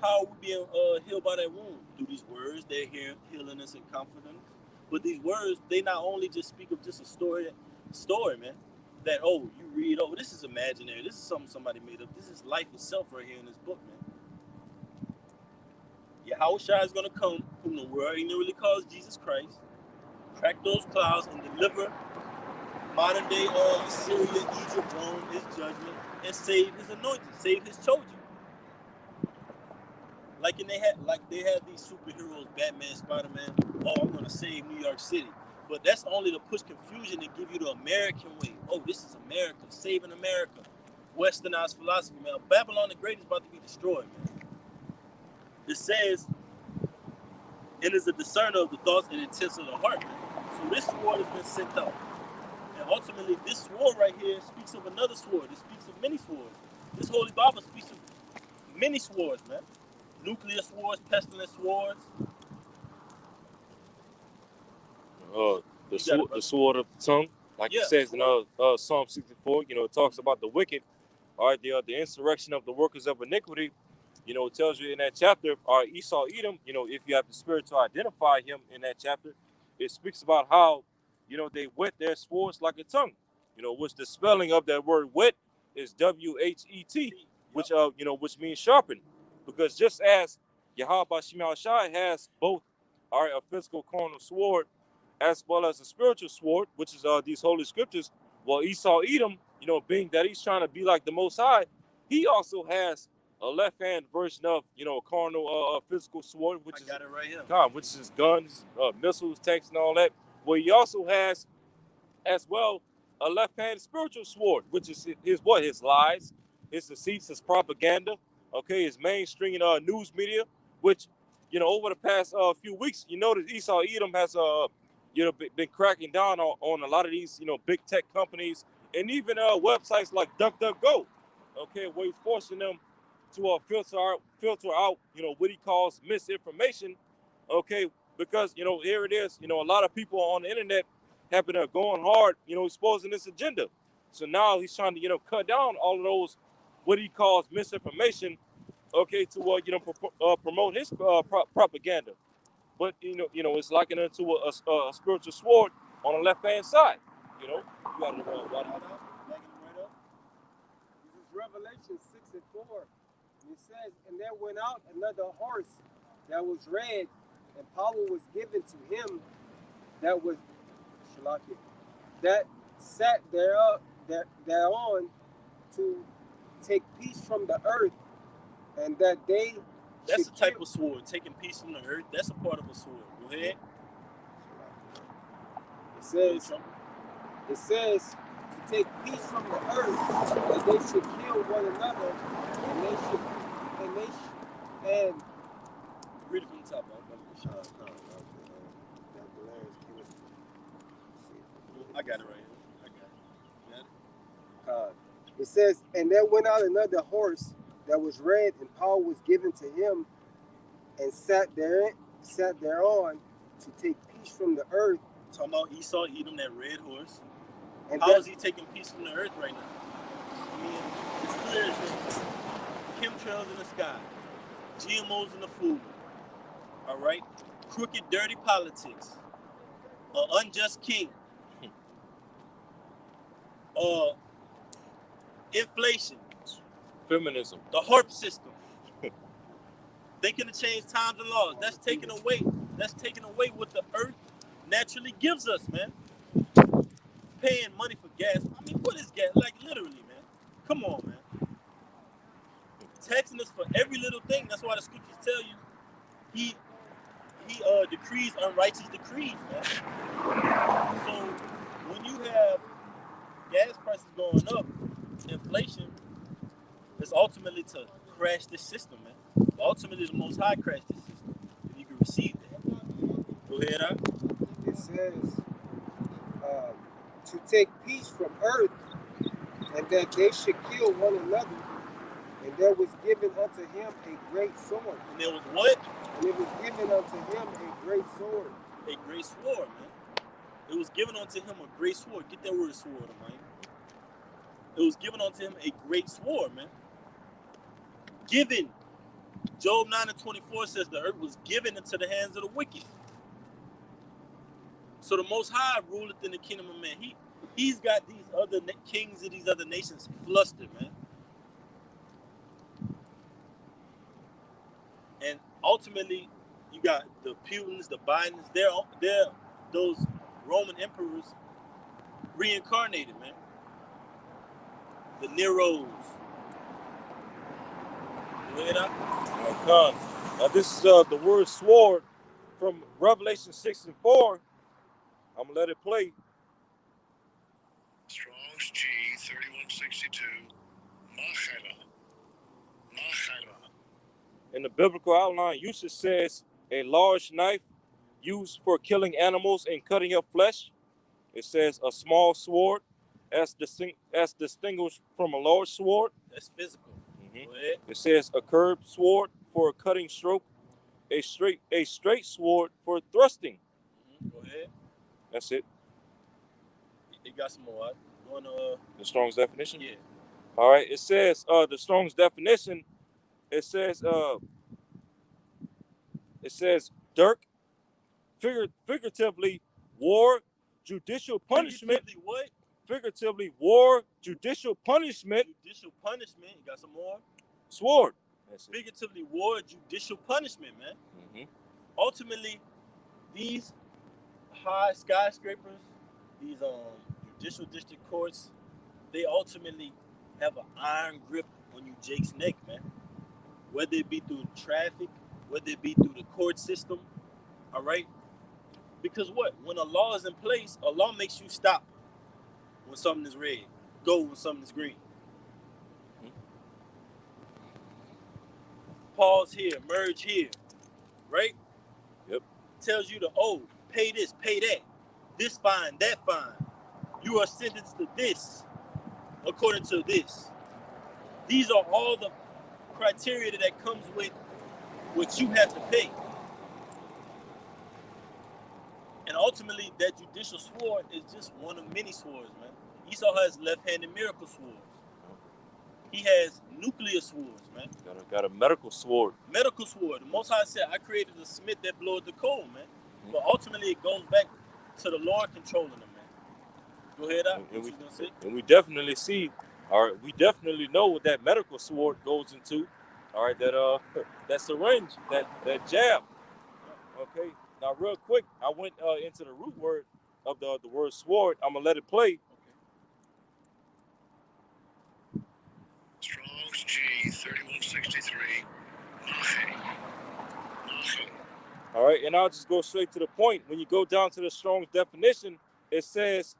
how are we being healed by that wound? Through these words, they're here healing us and comforting us. But these words, they not only just speak of just a story, man. That, oh, you read, oh, this is imaginary. This is something somebody made up. This is life itself right here in this book, man. Yahushua is going to come, whom the world ignorantly calls Jesus Christ, crack those clouds, and deliver modern day Syria, Egypt, Rome, his judgment, and save his anointed, save his chosen. Like they had these superheroes, Batman, Spider-Man. Oh, I'm going to save New York City. But that's only to push confusion and give you the American way. Oh, this is America, saving America. Westernized philosophy, man. Babylon the Great is about to be destroyed, man. It says, and is a discerner of the thoughts and intents of the heart, man. So this sword has been sent out. And ultimately, this sword right here speaks of another sword. It speaks of many swords. This Holy Bible speaks of many swords, man. Nuclear swords, pestilence swords. The sword of the tongue, like it says in Psalm 64. It talks about the wicked, all right, the insurrection of the workers of iniquity. It tells you in that chapter, Esau, Edom. If you have the spirit to identify him in that chapter, it speaks about how they whet their swords like a tongue. Which the spelling of that word whet is WHET, which which means sharpen. Because just as Yahweh Shema Shai has both a physical carnal sword as well as a spiritual sword, which is these holy scriptures. Well, Esau Edom, being that he's trying to be like the Most High, he also has a left-hand version of a carnal physical sword, which I got it right here. which is guns, missiles, tanks, and all that. Well, he also has as well a left-handed spiritual sword, which is his lies, his deceits, his propaganda. Okay, his mainstream news media, which over the past few weeks, that Esau Edom has been cracking down on a lot of these big tech companies and even websites like DuckDuckGo. Okay, where he's forcing them to filter out what he calls misinformation. Okay, because here it is. A lot of people on the internet have been going hard, exposing this agenda. So now he's trying to cut down all of those what he calls misinformation. Okay, to promote his propaganda. But it's likened into a spiritual sword on the left hand side. You got it. This is Revelation 6:4. It says, and there went out another horse that was red, and power was given to him that was Shalakia, that sat thereon to take peace from the earth, and that they That's a type of sword, taking peace from the earth. That's a part of a sword. Go ahead. It says to take peace from the earth, that they should kill one another, and read it from the top. I got it right here. I got it. It says, and there went out another horse that was red, and power was given to him, and sat thereon to take peace from the earth. Talking about Esau Edom, that red horse. And how is he taking peace from the earth right now? I mean, it's clear as chemtrails in the sky, GMOs in the food. All right, crooked, dirty politics, an unjust king, inflation, feminism, the HARP system. They can change times and laws. That's taking away what the earth naturally gives us, man. Paying money for gas. I mean, what is gas? Like, literally, man. Come on, man. Taxing us for every little thing. That's why the scriptures tell you he decrees unrighteous decrees, man. So when you have gas prices going up, inflation is ultimately to crash this system, man. Ultimately, the Most High crashed this system. And you can receive that. Go ahead, Al. It says to take peace from earth, and that they should kill one another. And there was given unto him a great sword. And there was what? And it was given unto him a great sword. A great sword, man. It was given unto him a great sword. Get that word sword, man. It was given unto him a great sword, man. Given. Job 9:24 says the earth was given into the hands of the wicked. So the Most High ruleth in the kingdom of man. He's got these other kings of these other nations flustered, man. And ultimately, you got the Putins, the Bidens. They're those Roman emperors reincarnated, man. The Neros. You hear that? Now this is the word sword from Revelation 6:4. I'm gonna let it play. Strong's G 3162. Machara. In the biblical outline, usage says a large knife used for killing animals and cutting up flesh. It says a small sword, as distinguished from a large sword. That's physical. Mm-hmm. It says a curved sword for a cutting stroke, a straight sword for thrusting. Mm-hmm. Go ahead. That's it. It got some more. The Strong's definition? Yeah. All right. It says the Strong's definition. It says dirk, figuratively war judicial punishment. Figuratively what? Figuratively, war, judicial punishment. Judicial punishment. You got some more? Sword. Figuratively, war, judicial punishment, man. Mm-hmm. Ultimately, these high skyscrapers, these judicial district courts, they ultimately have an iron grip on you Jake's neck, man. Whether it be through traffic, whether it be through the court system, all right? Because what? When a law is in place, a law makes you stop when something is red, go when something is green. Mm-hmm. Pause here, merge here, right? Yep. Tells you to, pay this, pay that. This fine, that fine. You are sentenced to this, according to this. These are all the criteria that comes with what you have to pay. And ultimately, that judicial sword is just one of many swords, man. Esau has left-handed miracle swords. He has nuclear swords, man. Got a medical sword. Medical sword. The Most High said, I created a smith that blowed the coal, man. Mm-hmm. But ultimately, it goes back to the Lord controlling them, man. Go ahead, what you gonna say? And we definitely see, all right, we definitely know what that medical sword goes into. All right, that syringe, that jab. Okay. Now, real quick, I went into the root word of the word sword. I'm gonna let it play. Strong's G 3163. Mache. All right, and I'll just go straight to the point. When you go down to the Strong's definition, it says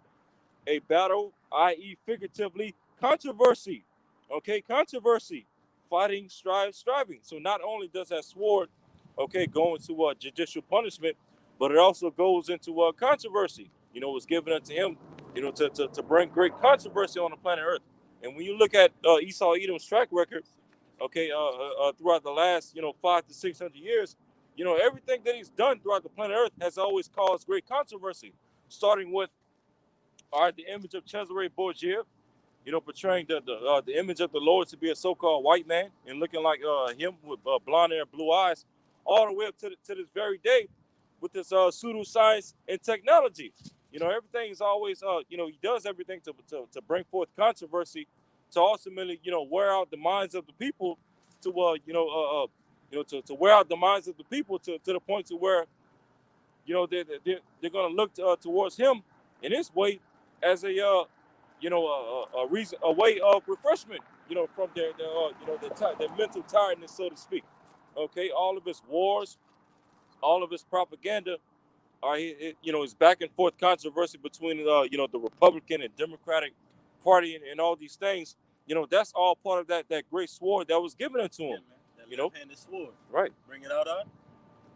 a battle, i.e., figuratively, controversy. Okay, controversy, fighting, striving. So not only does that sword, okay, go into judicial punishment, but it also goes into controversy. You know, it's given unto him, you know, to bring great controversy on the planet Earth. And when you look at Esau Edom's track record, okay, throughout the last 500 to 600 years, you know, everything that he's done throughout the planet Earth has always caused great controversy, starting with the image of Cesare Borgia, you know, portraying the image of the Lord to be a so-called white man and looking like him with blonde hair, blue eyes, all the way up to this very day with this pseudoscience and technology. You know, everything is always, you know, he does everything to bring forth controversy, to ultimately, you know, wear out the minds of the people, to to wear out the minds of the people to the point to where, you know, they're going to look towards him in his way as a reason, a way of refreshment, you know, from their mental tiredness, so to speak. Okay, all of his wars, all of his propaganda, his back and forth controversy between the Republican and Democratic Party and all these things. You know, that's all part of that great sword that was given unto him. Yeah, man. That left-handed sword. Right. Bring it out, Art.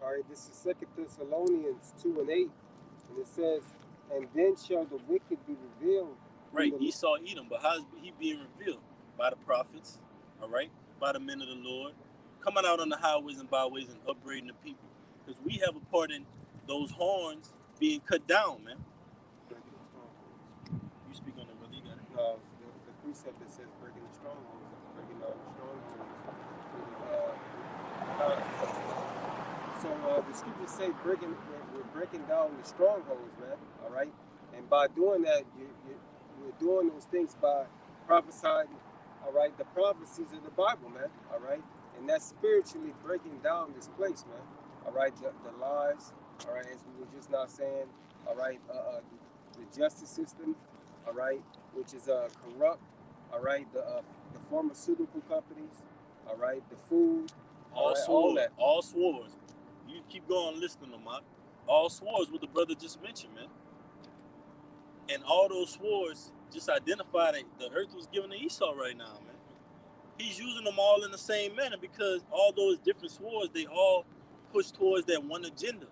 All right, this is 2 Thessalonians 2:8, and it says, "And then shall the wicked be revealed." Right, Esau Edom, but how's he being revealed? By the prophets, all right? By the men of the Lord, coming out on the highways and byways and upbraiding the people. Because we have a part in those horns being cut down, man. You speak on it, brother, you got it. The precept that says breaking the strongholds, breaking down the strongholds. So the scriptures say we're breaking down the strongholds, man. All right, and by doing that, you're doing those things by prophesying. All right, the prophecies of the Bible, man. All right, and that's spiritually breaking down this place, man. All right, the lies. All right, as we were just now saying. All right, the justice system. All right, which is corrupt. All right, the pharmaceutical companies. All right, the food. All right, swords. All swords. You keep going listening to them, Mark. All swords, what the brother just mentioned, man. And all those swords just identify that the earth was given to Esau right now, man. He's using them all in the same manner because all those different swords, they all push towards that one agenda.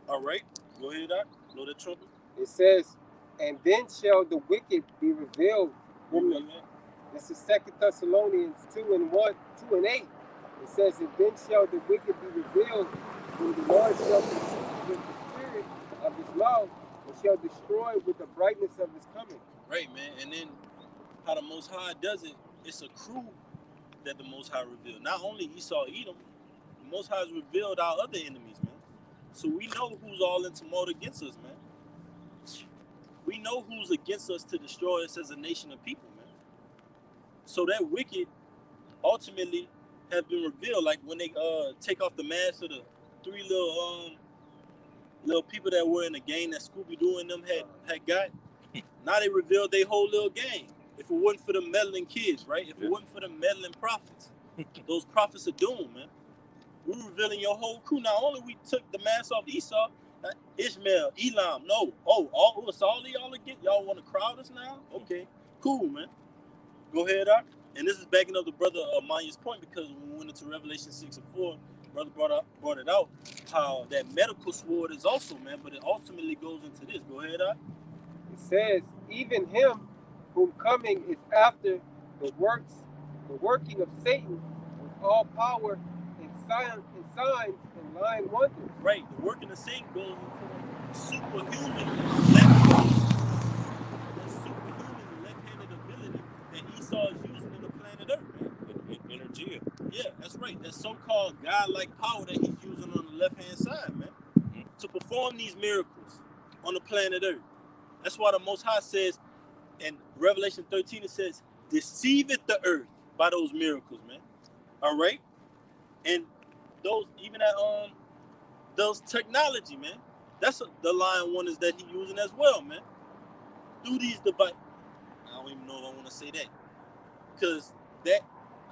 All right, go ahead, Doc. Blow that trumpet. It says, "And then shall the wicked be revealed." This is 2 Thessalonians 2:8. It says, "And then shall the wicked be revealed, whom the Lord shall consume with the spirit of his mouth, and shall destroy with the brightness of his coming." Right, man. And then how the Most High does it, it's a crew that the Most High revealed. Not only Esau Edom, the Most High has revealed our other enemies, man. So we know who's all in tumult against us, man. we know who's against us to destroy us as a nation of people, man. So that wicked ultimately has been revealed. Like when they take off the mask of the three little people that were in the game that Scooby-Doo and them had got. Now they revealed their whole little game. If it wasn't for the meddling kids, right? If it wasn't for the meddling prophets, those prophets are doomed, man. We're revealing your whole crew. Not only we took the mask off Esau, Ishmael, Elam, no. It's all y'all again. Y'all want to crowd us now? Okay, cool, man. Go ahead, Doc. And this is backing up the brother Manya's point, because when we went into Revelation 6 and 4, brother brought it out, how that medical sword is also, man, but it ultimately goes into this. Go ahead, Doc. It says, even him whom coming is after the working of Satan with all power and signs and lying wonders. Right, the working of Satan goes into the superhuman left-handed ability that Esau is using in the planet Earth, man. Energy. Yeah, that's right. That so-called God-like power that he's using on the left-hand side, man, to perform these miracles on the planet Earth. That's why the Most High says in Revelation 13, it says, deceiveth the earth by those miracles, man. All right? And those, even at those technology, man, that's the lying wonders that he's using as well, man. Through these devices. I don't even know if I want to say that. Because that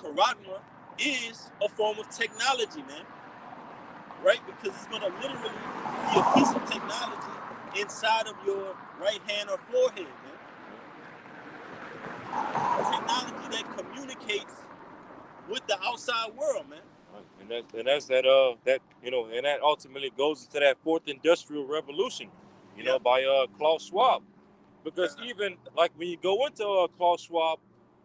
charagma is a form of technology, man. Right? Because it's going to literally be a piece of technology inside of your right hand or forehead, man. Technology that communicates with the outside world, man. And that's that and that ultimately goes into that fourth industrial revolution, by Klaus Schwab. Because even like when you go into Klaus Schwab,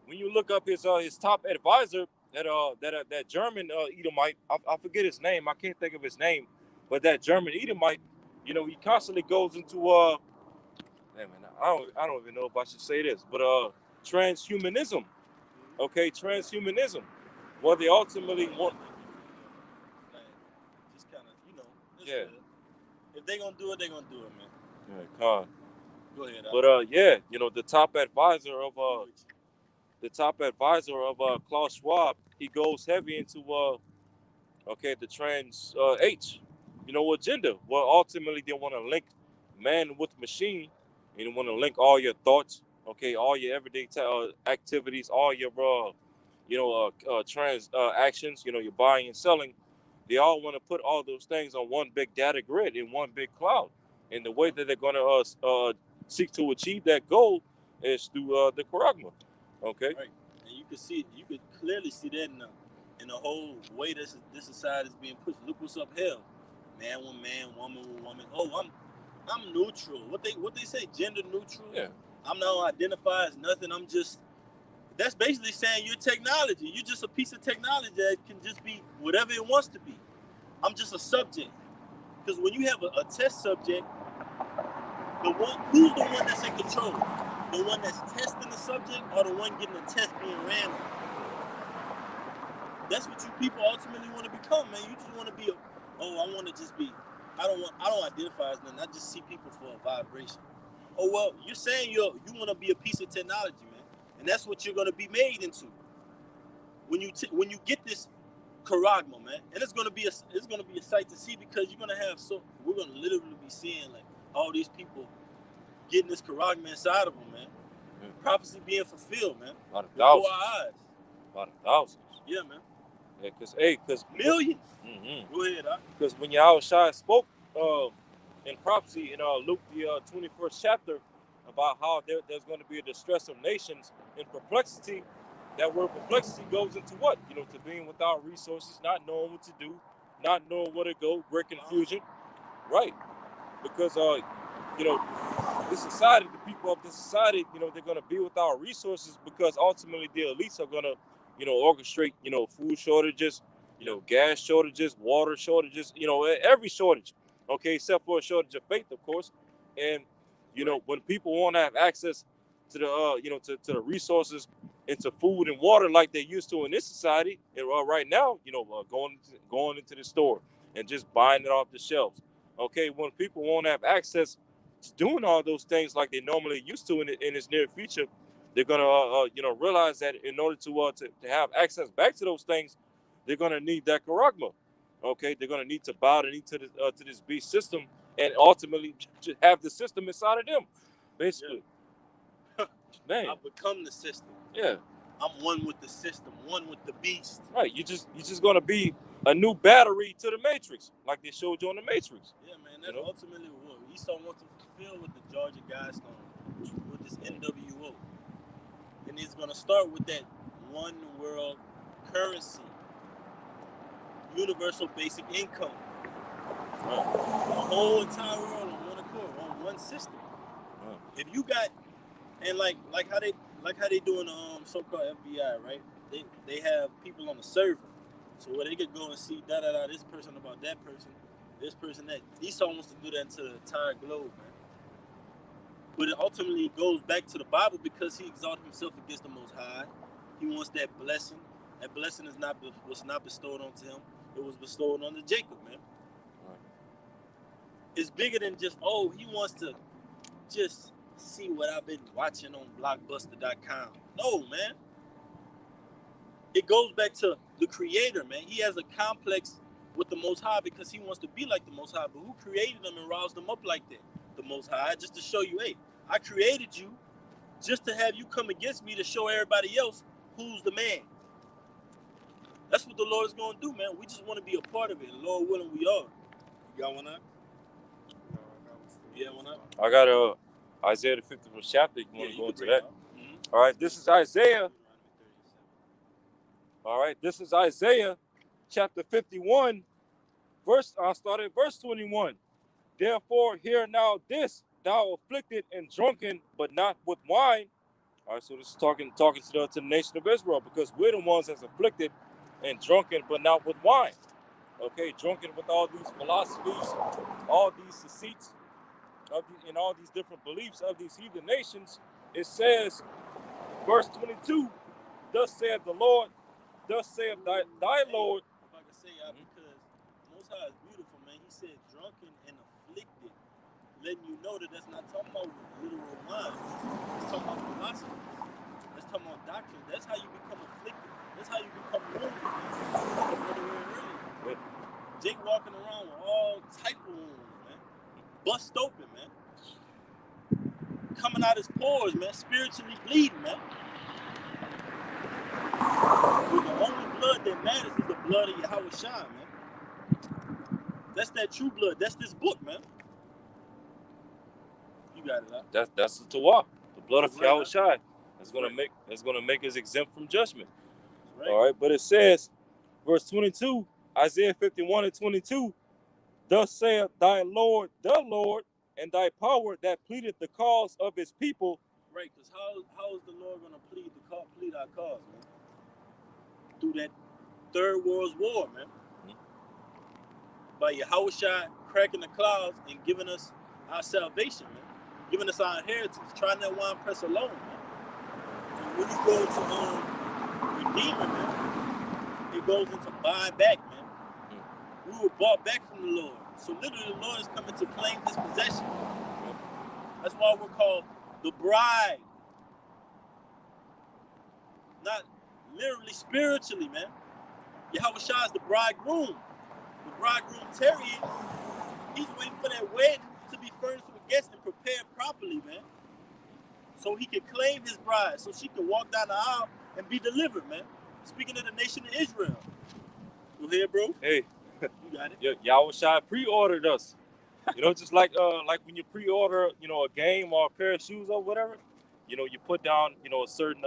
when you look up his top advisor, that German Edomite, I forget his name, I can't think of his name, but that German Edomite, he constantly goes into I don't even know if I should say this, but transhumanism. Okay, transhumanism. Well, they ultimately want. Just kind of, yeah. Good. If they gonna do it, they gonna do it, man. Yeah, con. Go ahead. But the top advisor of Klaus Schwab, he goes heavy into the trans H, agenda. Well, ultimately they want to link man with machine, and they want to link all your thoughts, all your everyday activities, all your transactions, your buying and selling. They all want to put all those things on one big data grid in one big cloud. And the way that they're going to seek to achieve that goal is through the charagma. Okay. Right. And you could clearly see that in the whole way this society is being pushed. Look what's up here. Man with man, woman with woman. Oh, I'm neutral. What they say, gender neutral. Yeah. I'm not identify as nothing. I'm just. That's basically saying you're technology. You're just a piece of technology that can just be whatever it wants to be. I'm just a subject. Because when you have a test subject, who's the one that's in control? The one that's testing the subject, or the one getting the test being ran on? That's what you people ultimately want to become, man. You just want to be I want to just be. I don't identify as nothing. I just see people for a vibration. Oh well, you're saying you want to be a piece of technology, man. And that's what you're going to be made into when you get this charagma, man. And it's going to be a sight to see, because you're going to have we're going to literally be seeing like all these people getting this charagma inside of them, man. Prophecy being fulfilled, man. A lot of before thousands. our eyes. A lot of thousands. Yeah, man. Yeah, because millions. Mm-hmm. Go ahead, because when Yahushua spoke in prophecy in Luke the 21st chapter about how there's going to be a distress of nations in perplexity, that word perplexity goes into what? To being without resources, not knowing what to do, not knowing where to go, great confusion. Right. Because this society, the people of this society, they're going to be without resources, because ultimately the elites are going to orchestrate food shortages, gas shortages, water shortages, every shortage, except for a shortage of faith, of course. And when people want to have access to the to the resources and to food and water like they used to in this society, and right now, going into the store and just buying it off the shelves. When people won't have access doing all those things like they normally used to in this near future, they're gonna realize that in order to have access back to those things, they're gonna need that charagma. Okay, they're gonna need to bow the knee to this beast system, and ultimately have the system inside of them, basically. Yeah. Man, I've become the system. Yeah. I'm one with the system, one with the beast. Right, you just gonna be a new battery to the Matrix, like they showed you on the Matrix. Yeah, man, that's ultimately what Esau wants to fulfill with the Georgia Guidestone, with this NWO. And it's gonna start with that one world currency, universal basic income. Right. The whole entire world on one accord, on one system. Right. If you got, and like how they doing so-called FBI, right? They have people on the server, so where they could go and see this person about that person, this person that. Esau wants to do that to the entire globe, man. But it ultimately goes back to the Bible because he exalted himself against the Most High. He wants that blessing. That blessing was not bestowed onto him. It was bestowed onto Jacob, man. Right. It's bigger than just, he wants to just see what I've been watching on blockbuster.com. No, man. It goes back to the Creator, man. He has a complex with the Most High because he wants to be like the Most High. But who created them and roused them up like that? The Most High, just to show you, hey, I created you just to have you come against me to show everybody else who's the man. That's what the Lord is going to do, man. We just want to be a part of it. And Lord willing, we are. You got one up? No, I got one still. You got one up? I got Isaiah the 51st chapter. You want to go into that? Mm-hmm. All right, this is Isaiah. All right, this is Isaiah chapter 51, I'll start at verse 21. Therefore, hear now this, thou afflicted and drunken, but not with wine. All right, so this is talking to the nation of Israel, because we're the ones that's afflicted and drunken, but not with wine. Okay, drunken with all these philosophies, all these deceits, and all these different beliefs of these heathen nations. It says, verse 22, thus saith the Lord, thus saith thy Lord. If I could say, because Most High is beautiful, man. He said drunken and afflicted, letting you know that that's not talking about literal wine. It's talking about philosophy. That's talking about doctrine. That's how you become afflicted. That's how you become wounded. Jake walking around with all type of wounds, man. Bust open, man. Coming out his pores, man. Spiritually bleeding, man. But the only blood that matters is the blood of Yahweh Shai, man. That's that true blood. That's this book, man. You got it, huh? That's the Torah, the blood of Yahweh Right, Shai. That's gonna make us exempt from judgment. Right. All right, but it says, verse 22, Isaiah 51 and 22, thus saith thy Lord, the Lord, and thy power that pleadeth the cause of his people. Right, because how is the Lord going to plead our cause, man? Through that third world's war, man. Mm-hmm. By Yahweh Shai cracking the clouds and giving us our salvation, man. Giving us our inheritance. Trying that wine press alone, man. And when you go to Redeemer, man, it goes into buy back, man. Mm-hmm. We were bought back from the Lord. So literally the Lord is coming to claim his possession. That's why we're called the bride. Not literally, spiritually, man. Yahweh Shai is the bridegroom. The bridegroom tarrying. He's waiting for that wedding to be furnished with guests and prepared properly, man. So he can claim his bride, so she can walk down the aisle and be delivered, man. Speaking of the nation of Israel. You hear, bro? Hey, you got it. Yahweh Shai pre-ordered us. Just like when you pre-order, a game or a pair of shoes or whatever, you put down, a certain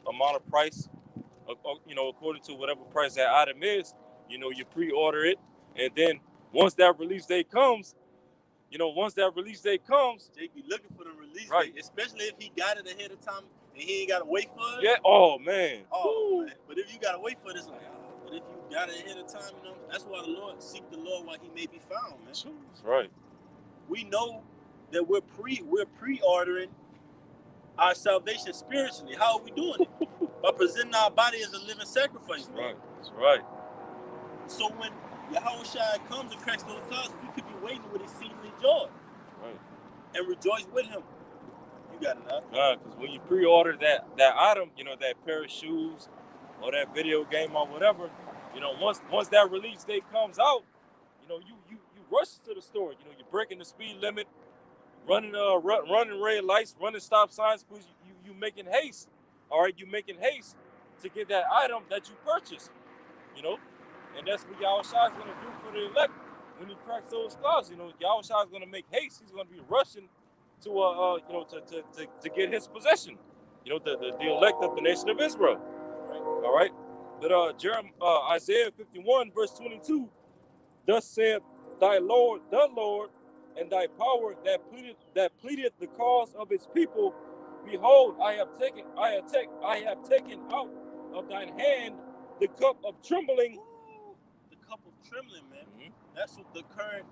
amount of price, according to whatever price that item is, you pre-order it, and then once that release date comes, Jake be looking for the release right, date, especially if he got it ahead of time and he ain't got to wait for it. Yeah. Oh man. Man. But if you got to wait for it, it's like, but if you got it ahead of time, that's why the Lord seek the Lord while he may be found, man. That's right. We know that we're pre-ordering our salvation spiritually. How are we doing it? By presenting our body as a living sacrifice, man. That's right. So when Yahweh Shai comes and cracks those clouds, we could be waiting with exceedingly joy. Right. and rejoice with him. You got it, huh? Because when you pre-order that item, you know, that pair of shoes or that video game or whatever, you know, once that release date comes out, you know, you rush to the store. You know, you're breaking the speed limit, running red lights, running stop signs, because you making haste. All right, you making haste to get that item that you purchased. You know, and that's what Yahushua is going to do for the elect when he cracks those clouds. You know, Yahushua is going to make haste. He's going to be rushing to you know, to get his possession. You know, the elect of the nation of Israel. All right, but Isaiah 51 verse 22, thus saith thy Lord, the Lord, and thy power that pleadeth the cause of his people. Behold, I have taken out of thine hand the cup of trembling. The cup of trembling, man. Mm-hmm. That's what the current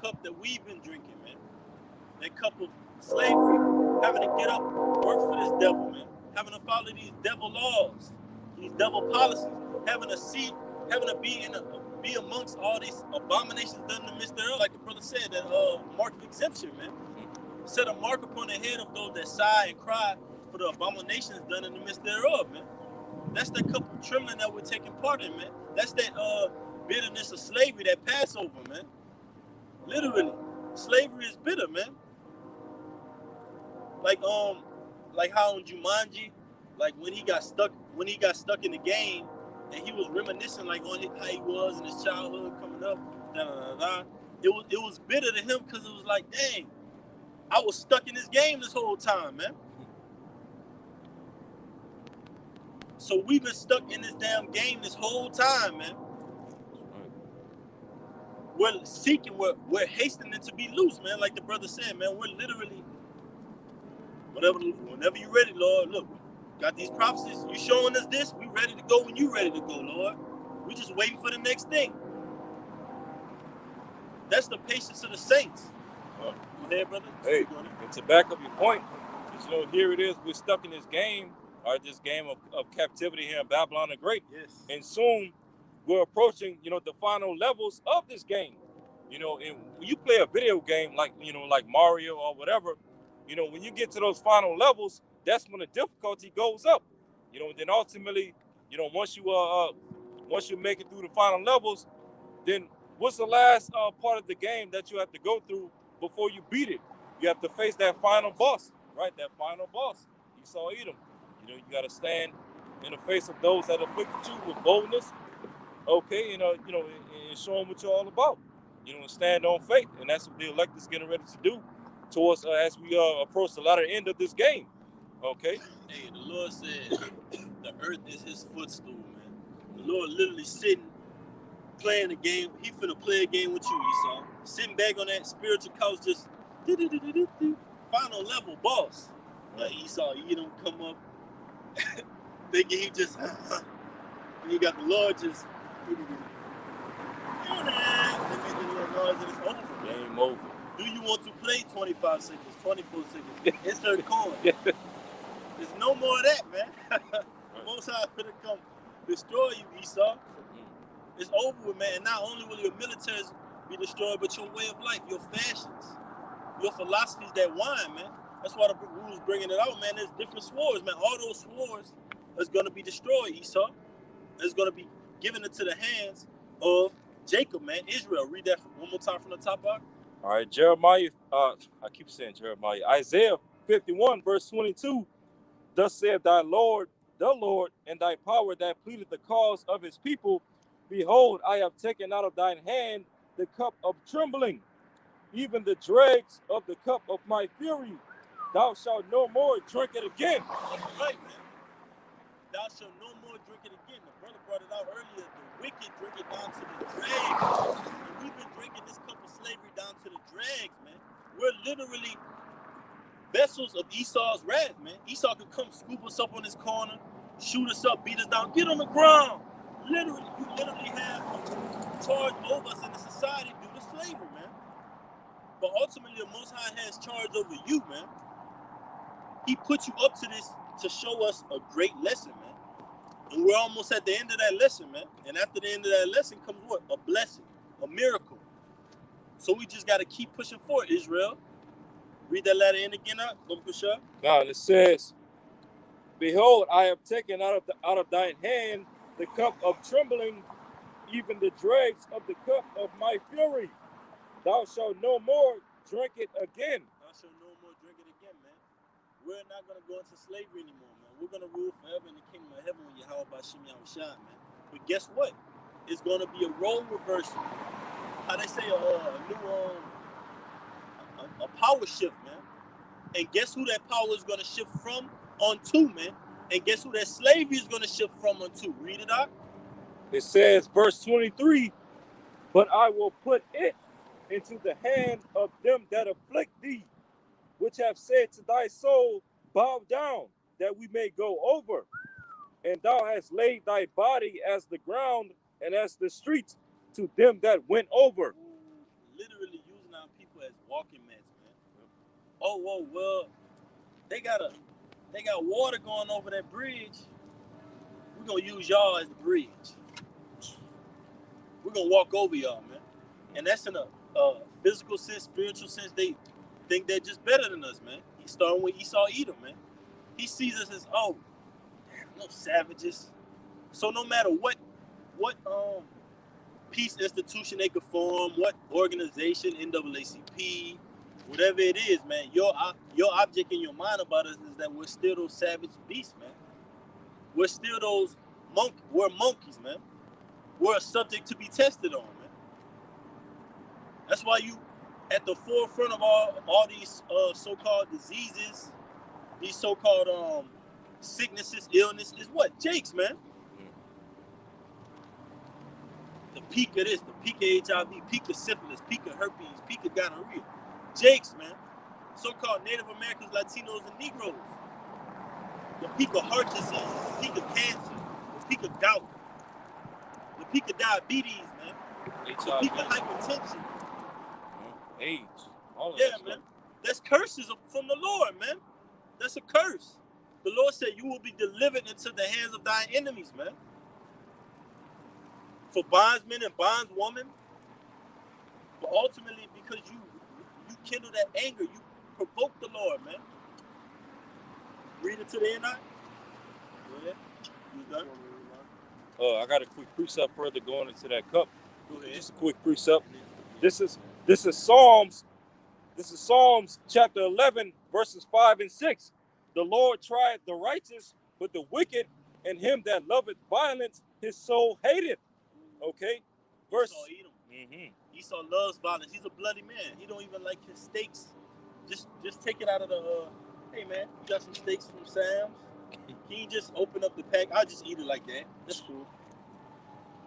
cup that we've been drinking, man. That cup of slavery, having to get up, work for this devil, man. Having to follow these devil laws, these devil policies, having to see, having to be amongst all these abominations done in the midst thereof, like the brother said, that mark of exemption, man. Set a mark upon the head of those that sigh and cry for the abominations done in the midst thereof, man. That's the cup of trembling that we're taking part in, man. That's that bitterness of slavery, that Passover, man. Literally, slavery is bitter, man. Like how in Jumanji, like when he got stuck in the game, and he was reminiscing like on how he was in his childhood coming up. It was bitter to him because it was like, dang, I was stuck in this game this whole time, man. So we've been stuck in this damn game this whole time, man. We're seeking, we're hastening to be loose, man. Like the brother said, man, we're literally, whenever you're ready, Lord, look, got these prophecies, you showing us this, we ready to go when you ready to go, Lord. We just waiting for the next thing. That's the patience of the saints. Go ahead, brother. Hey, and to back up your point, you know, here it is, we're stuck in this game, or this game of captivity here in Babylon the Great. Yes. And soon we're approaching, you know, the final levels of this game. You know, and when you play a video game like, you know, like Mario or whatever, you know, when you get to those final levels, that's when the difficulty goes up. You know, and then ultimately, you know, once you make it through the final levels, then what's the last part of the game that you have to go through before you beat it? You have to face that final boss, right? That final boss, Esau Edom. You know, you got to stand in the face of those that afflicted you with boldness, okay, and show them what you're all about. You know, and stand on faith, and that's what the elect is getting ready to do towards as we approach the latter end of this game. Okay. Hey, the Lord said the earth is His footstool, man. The Lord literally sitting, playing a game. He finna play a game with you, Esau. Sitting back on that spiritual couch, just final level boss. Like Esau, you don't come up thinking he just. And you got the Lord just. Game over. Do you want to play 25 seconds, 24 seconds? Insert coin. There's no more of that, man. Most High could have come destroy you, Esau. It's over with, man. And not only will your militaries be destroyed, but your way of life, your fashions, your philosophies that wine, man. That's why the rules bringing it out, man. There's different swords, man. All those swords is going to be destroyed, Esau. It's going to be given into the hands of Jacob, man. Israel. Read that one more time from the top out. All right, Jeremiah, I keep saying Jeremiah. Isaiah 51, verse 22. Thus saith thy Lord, the Lord, and thy power that pleadeth the cause of his people. Behold, I have taken out of thine hand the cup of trembling, even the dregs of the cup of my fury. Thou shalt no more drink it again. Right, man. Thou shalt no more drink it again. The brother brought it out earlier. The wicked drink it down to the dregs. And we've been drinking this cup of slavery down to the dregs, man. We're literally vessels of Esau's wrath, man. Esau could come scoop us up on this corner, shoot us up, beat us down, get on the ground. Literally, you literally have charge over us in the society due to slavery, man. But ultimately, the Most High has charge over you, man. He put you up to this to show us a great lesson, man. And we're almost at the end of that lesson, man. And after the end of that lesson comes what? A blessing, a miracle. So we just got to keep pushing forward, Israel. Read that letter in again, Baba Kushab. God, it says, behold, I have taken out of thine hand the cup of trembling, even the dregs of the cup of my fury. Thou shalt no more drink it again. Thou shalt no more drink it again, man. We're not going to go into slavery anymore, man. We're going to rule forever in the kingdom of heaven when Yahweh Bashim Yahushua, man. But guess what? It's going to be a role reversal. How they say a new a power shift, man. And guess who that power is going to shift from onto, man? And guess who that slavery is going to shift from onto? Read it out. It says, verse 23, but I will put it into the hand of them that afflict thee, which have said to thy soul, bow down, that we may go over. And thou hast laid thy body as the ground and as the streets to them that went over. Literally using our people as walking mats, man. Oh, well, they got water going over that bridge. We're gonna use y'all as the bridge. We're gonna walk over y'all, man. And that's in a physical sense, spiritual sense. They think they're just better than us, man. He's starting with Esau Edom, man. He sees us as, oh, no savages. So no matter what peace institution they could form, what organization, NAACP, whatever it is, man, your object in your mind about us is that we're still those savage beasts, man. We're still those we're monkeys, man. We're a subject to be tested on, man. That's why you at the forefront of all these so-called diseases, these so-called sicknesses, illness, is what? Jakes, man. The peak of this, the peak of HIV, peak of syphilis, peak of herpes, peak of gonorrhea. Jakes, man. So-called Native Americans, Latinos, and Negroes. The peak of heart disease, the peak of cancer, the peak of gout, the peak of diabetes, man. The peak of hypertension. AIDS. All of yeah, that man. stuff. That's curses from the Lord, man. That's a curse. The Lord said you will be delivered into the hands of thine enemies, man. For bondsmen and bondswomen. But ultimately, because you kindle that anger, you provoke the Lord, man. Read it to the end. Go ahead. You done? I got a quick precept further going into that cup. Go ahead. Just a quick precept. This is Psalms. This is Psalms chapter 11, verses 5 and 6. The Lord tried the righteous, but the wicked and him that loveth violence, his soul hateth. Okay? Verse. Esau eat him. Esau loves violence. He's a bloody man. He don't even like his steaks. Just take it out of the. Hey man, you got some steaks from Sam's? Can you just open up the pack? I'll just eat it like that. That's cool.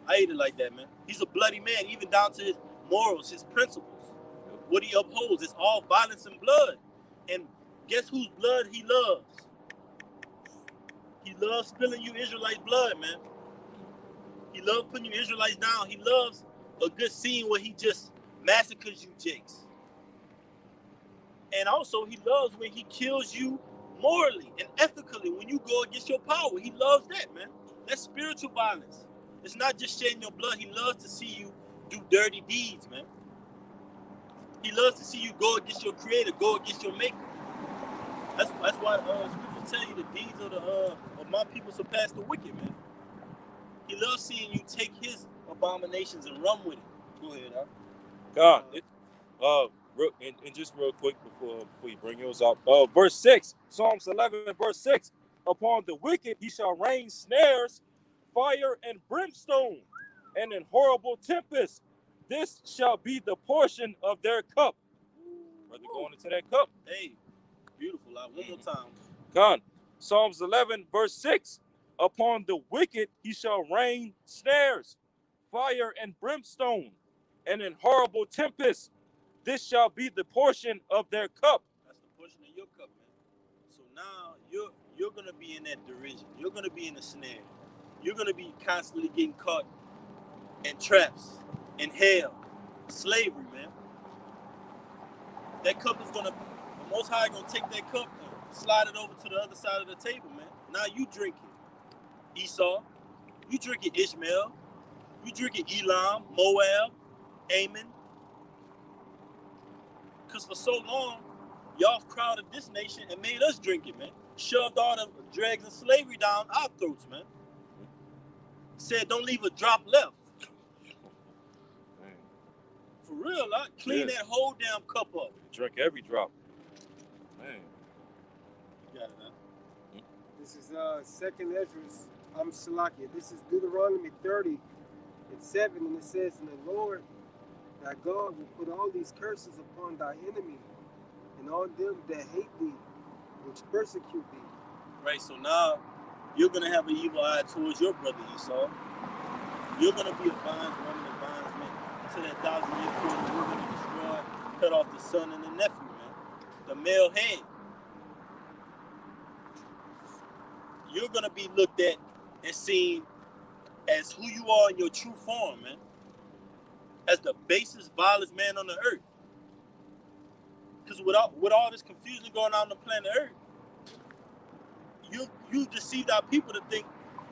I eat it like that, man. He's a bloody man, even down to his morals, his principles. What he upholds is all violence and blood. And guess whose blood he loves? He loves spilling you Israelite blood, man. He loves putting you Israelites down. He loves a good scene where he just massacres you, Jakes. And also, he loves when he kills you morally and ethically, when you go against your power. He loves that, man. That's spiritual violence. It's not just shedding your blood. He loves to see you do dirty deeds, man. He loves to see you go against your creator, go against your maker. That's why scriptures tell you the deeds of my people surpass the wicked, man. He loves seeing you take his abominations and run with it. Go ahead, God, and just real quick before you bring yours up. Verse 6, Psalms 11, verse 6. Upon the wicked he shall rain snares, fire and brimstone, and an horrible tempest. This shall be the portion of their cup. Brother, going into that cup. Hey, beautiful. One more time. God, Psalms 11, verse 6. Upon the wicked he shall rain snares, fire and brimstone, and an horrible tempest. This shall be the portion of their cup. That's the portion of your cup, man. So now you're gonna be in that derision. You're gonna be in a snare. You're gonna be constantly getting caught in traps, in hell, slavery, man. That cup is the Most High gonna take that cup and slide it over to the other side of the table, man. Now you drink it, Esau. You drink it, Ishmael. You drink it, Elam, Moab, Ammon. Because for so long, Y'all crowded this nation and made us drink it, man. Shoved all the dregs and slavery down our throats, man. Said don't leave a drop left. Man. For real, I clean that whole damn cup up. Drink every drop. Man. You got it, huh? This is second Ezra's. I'm Salakia. This is Deuteronomy 30:7, and it says, "And the Lord thy God will put all these curses upon thy enemy, and all them that hate thee, which persecute thee." Right, so now you're gonna have an evil eye towards your brother Esau. You're gonna be a bondswoman and bondsman until that 1,000-year period. We're gonna destroy, cut off the son and the nephew, man. The male head. You're gonna be looked at and seen as who you are in your true form, man. As the basest, vilest man on the earth. Because with all this confusion going on the planet Earth, you deceived our people to think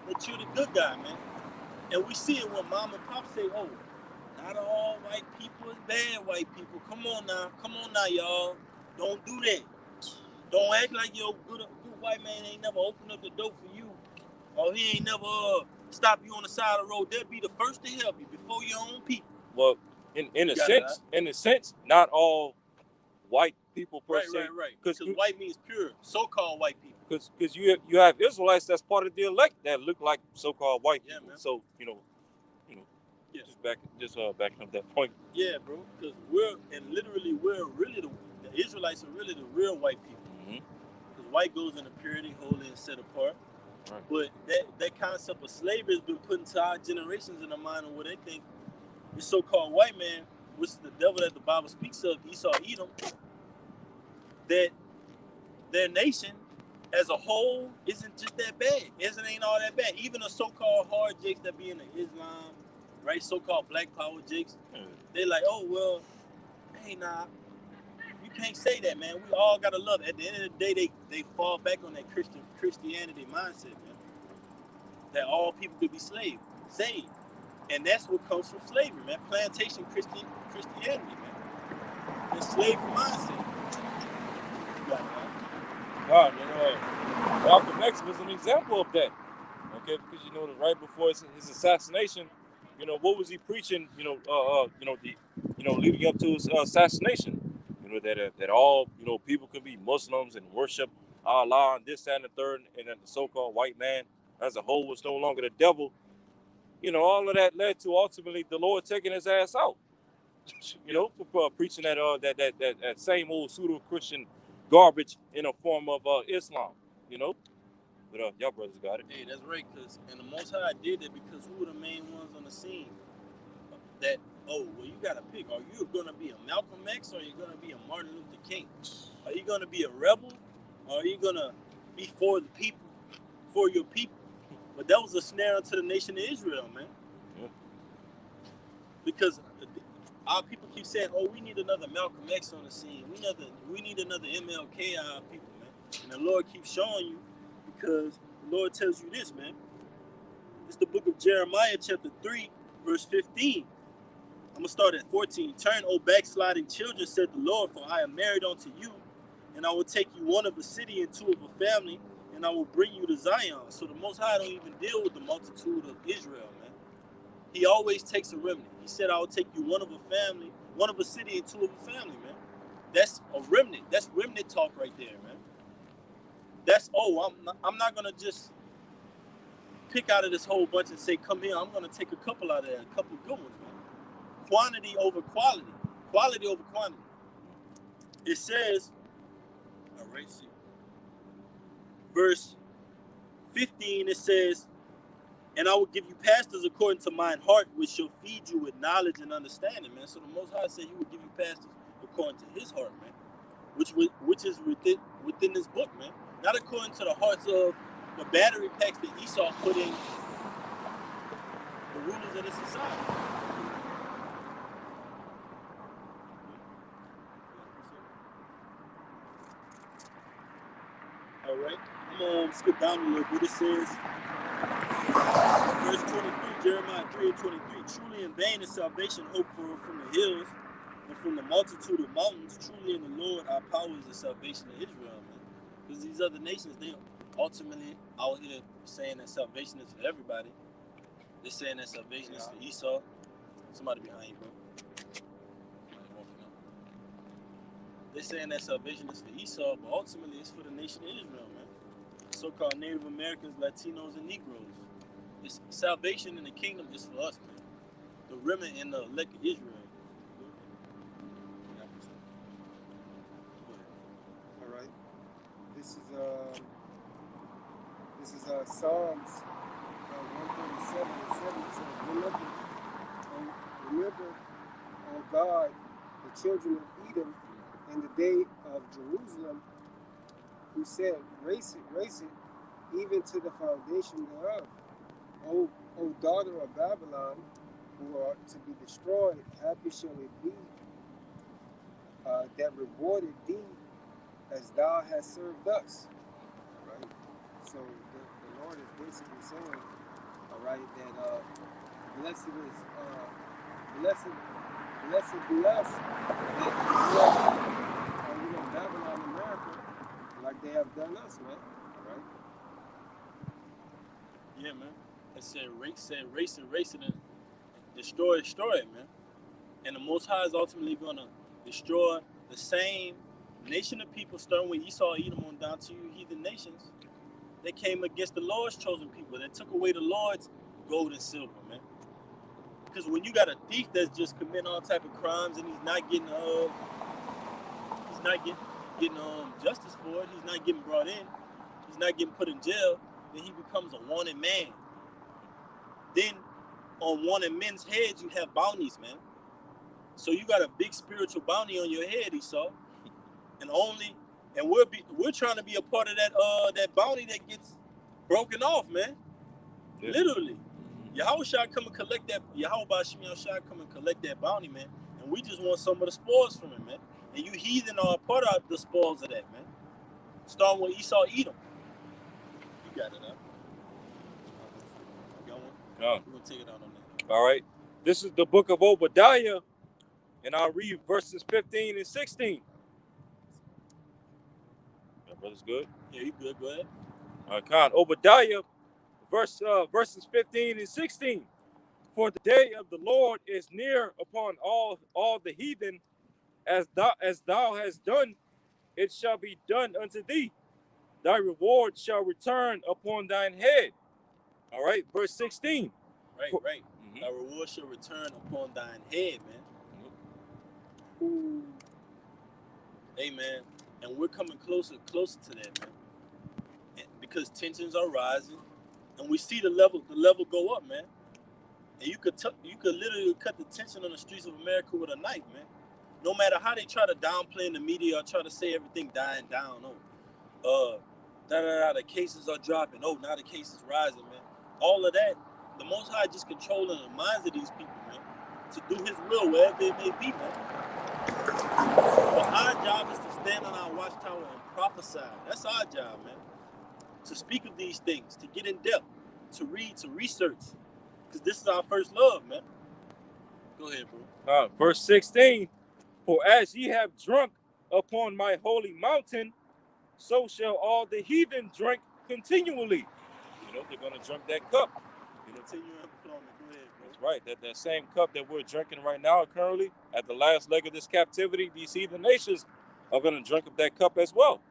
that you're the good guy, man. And we see it when mom and pop say, "Oh, not all white people is bad white people. Come on now, y'all. Don't do that. Don't act like your good white man ain't never opened up the door for you, or he ain't never stop you on the side of the road. They'll be the first to help you before your own people." Well, in a sense, not all white people per se. Right. Because white means pure, so-called white people. Because you have Israelites that's part of the elect that look like so-called white people. Man. So yeah. just backing up that point. Yeah, bro. Because we're really the Israelites are really the real white people. Because white goes into purity, holy, and set apart. Right. But that concept of slavery has been put into our generations in the mind of what they think this so-called white man, which is the devil that the Bible speaks of, Esau, Edom, that their nation as a whole isn't just that bad. It ain't all that bad. Even the so-called hard jakes that be in the Islam, right, so-called black power jakes, they like, oh, well, hey, nah, you can't say that, man. We all got to love it. At the end of the day, they fall back on that Christianity mindset, man, that all people could be saved. And that's what comes from slavery, man. Plantation Christianity, man. The slavery mindset. God, Malcolm X was an example of that. Okay, because right before his assassination, what was he preaching? Leading up to his assassination. That all people could be Muslims and worship Allah and this, that, and the third, and that the so-called white man as a whole was no longer the devil. All of that led to ultimately the Lord taking his ass out. For preaching that same old pseudo-Christian garbage in a form of Islam. But y'all brothers got it. Hey, that's right. And the Most High did that because who were the main ones on the scene? That, you got to pick. Are you going to be a Malcolm X or are you going to be a Martin Luther King? Are you going to be a rebel or are you going to be for the people, for your people? But that was a snare unto the nation of Israel, man. Yeah. Because our people keep saying, we need another Malcolm X on the scene. We need another MLK out of people, man. And the Lord keeps showing you because the Lord tells you this, man. It's the book of Jeremiah, chapter 3, verse 15. I'm going to start at 14. "Turn, O backsliding children, said the Lord, for I am married unto you, and I will take you one of a city and two of a family, and I will bring you to Zion." So the Most High don't even deal with the multitude of Israel, man. He always takes a remnant. He said, "I will take you one of a family, one of a city and two of a family," man. That's a remnant. That's remnant talk right there, man. That's, I'm not going to just pick out of this whole bunch and say, come here. I'm going to take a couple out of there, a couple good ones, man. Quantity over quality. Quality over quantity. It says, all right, see. Verse 15, it says, "And I will give you pastors according to mine heart, which shall feed you with knowledge and understanding," man. So the Most High said he would give you pastors according to his heart, man. Which is within this book, man. Not according to the hearts of the battery packs that Esau put in the rulers of the society. All right, I'm going to skip down a little bit. It says, verse 23, Jeremiah 3:23, "Truly in vain is salvation hoped for from the hills, But from the multitude of mountains, truly in the Lord our power is the salvation of Israel, man. Because these other nations, they ultimately out here saying that salvation is for everybody. They're saying that salvation is for Esau. Somebody behind you, bro. Somebody walking up. They're saying that salvation is for Esau, but ultimately it's for the nation of Israel, man. So-called Native Americans, Latinos, and Negroes. It's salvation in the kingdom is for us, man. The remnant and the elect of Israel. All right. This is Psalms 137 and 7. It says, remember, O God, the children of Edom, in the day of Jerusalem, who said, race it, even to the foundation thereof. O daughter of Babylon, who are to be destroyed, happy shall it be that rewarded thee as thou hast served us. All right. So the Lord is basically saying, all right, that blessed be us that Babylon, America, like they have done us, man. All right. Yeah, man. It said race it, and destroy it, man. And the Most High is ultimately gonna destroy the same nation of people, starting with Esau, Edom, on down to you heathen nations. They came against the Lord's chosen people. They took away the Lord's gold and silver, man. Because when you got a thief that's just committing all type of crimes and he's not getting justice for it, he's not getting brought in, he's not getting put in jail, then he becomes a wanted man. Then on wanted men's heads you have bounties, man. So you got a big spiritual bounty on your head, Esau, and we're trying to be a part of that bounty that gets broken off, man. Yeah. Literally, Yahweh shall come and collect that. Yahweh shall come and collect that bounty, man. And we just want some of the spoils from it, man. And you heathen are a part of the spoils of that, man. Starting with Esau, Edom. You got it up. We're gonna take it out on that. All right. This is the book of Obadiah. And I'll read verses 15 and 16. That brother's good? Yeah, you good. Go ahead. Khan. Obadiah, verses 15 and 16. For the day of the Lord is near upon all the heathen, as thou hast done, it shall be done unto thee. Thy reward shall return upon thine head. All right, verse 16. Right. Mm-hmm. Thy reward shall return upon thine head, man. Mm-hmm. Amen. And we're coming closer to that, man. Because tensions are rising, and we see the level go up, man. And you could literally cut the tension on the streets of America with a knife, man. No matter how they try to downplay in the media or try to say everything dying down, the cases are dropping. Oh, now the cases rising, man. All of that, the Most High just controlling the minds of these people, man, to do His will wherever it may be, man. But our job is to stand on our watchtower and prophesy. That's our job, man. To speak of these things, to get in depth, to read, to research, because this is our first love, man. Go ahead, bro. Verse 16. For as ye have drunk upon my holy mountain, so shall all the heathen drink continually. You know, they're going to drink that cup. Continue employment. Go ahead, bro. That's right. That same cup that we're drinking right now currently, at the last leg of this captivity, these heathen nations are going to drink up that cup as well.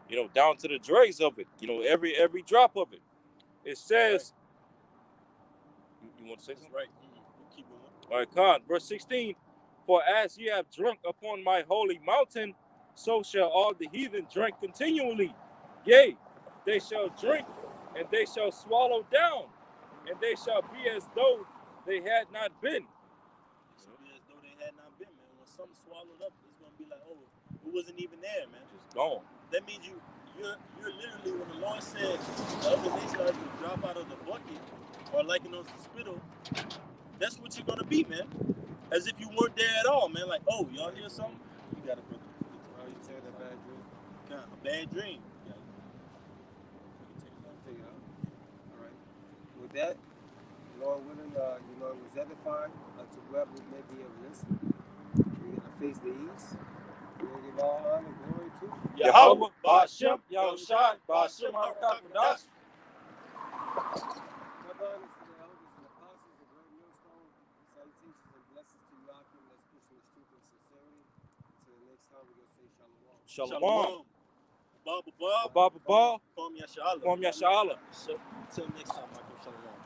You know, down to the dregs of it. You know, every drop of it. It says, right. You want to say something? That's right. Mm-hmm. Keep going. All right, Khan. Verse 16. For as ye have drunk upon my holy mountain, so shall all the heathen drink continually. Yea, they shall drink, and they shall swallow down, and they shall be as though they had not been. It should be as though they had not been, man. When something swallowed up, it's gonna be like, oh, it wasn't even there, man. Just gone. That means you're literally, when the Lord said the other nation are to drop out of the bucket or liken us to spittle, that's what you're gonna be, man. As if you weren't there at all, man. Like, oh, y'all hear something? You got it, brother. Oh, you said a bad dream? God, a bad dream. Yeah. Take it out. All right. With that, Lord willing, it was edifying to whoever may be able to listen. face the east. We give all honor and glory to Yahweh, Ba'ashem, Yahushai, Ba'ashem, HaKadosh. Double honor to the elders and apostles of Great Millstone. Salutations and blessings to you, Akim. Let's push in the truth and sincerity. Until the next time, we're going to say shalom. Shalom. Bob. Abba, Kwam Yashala. Kwam Yashala. So, until next time, Michael. Shalom.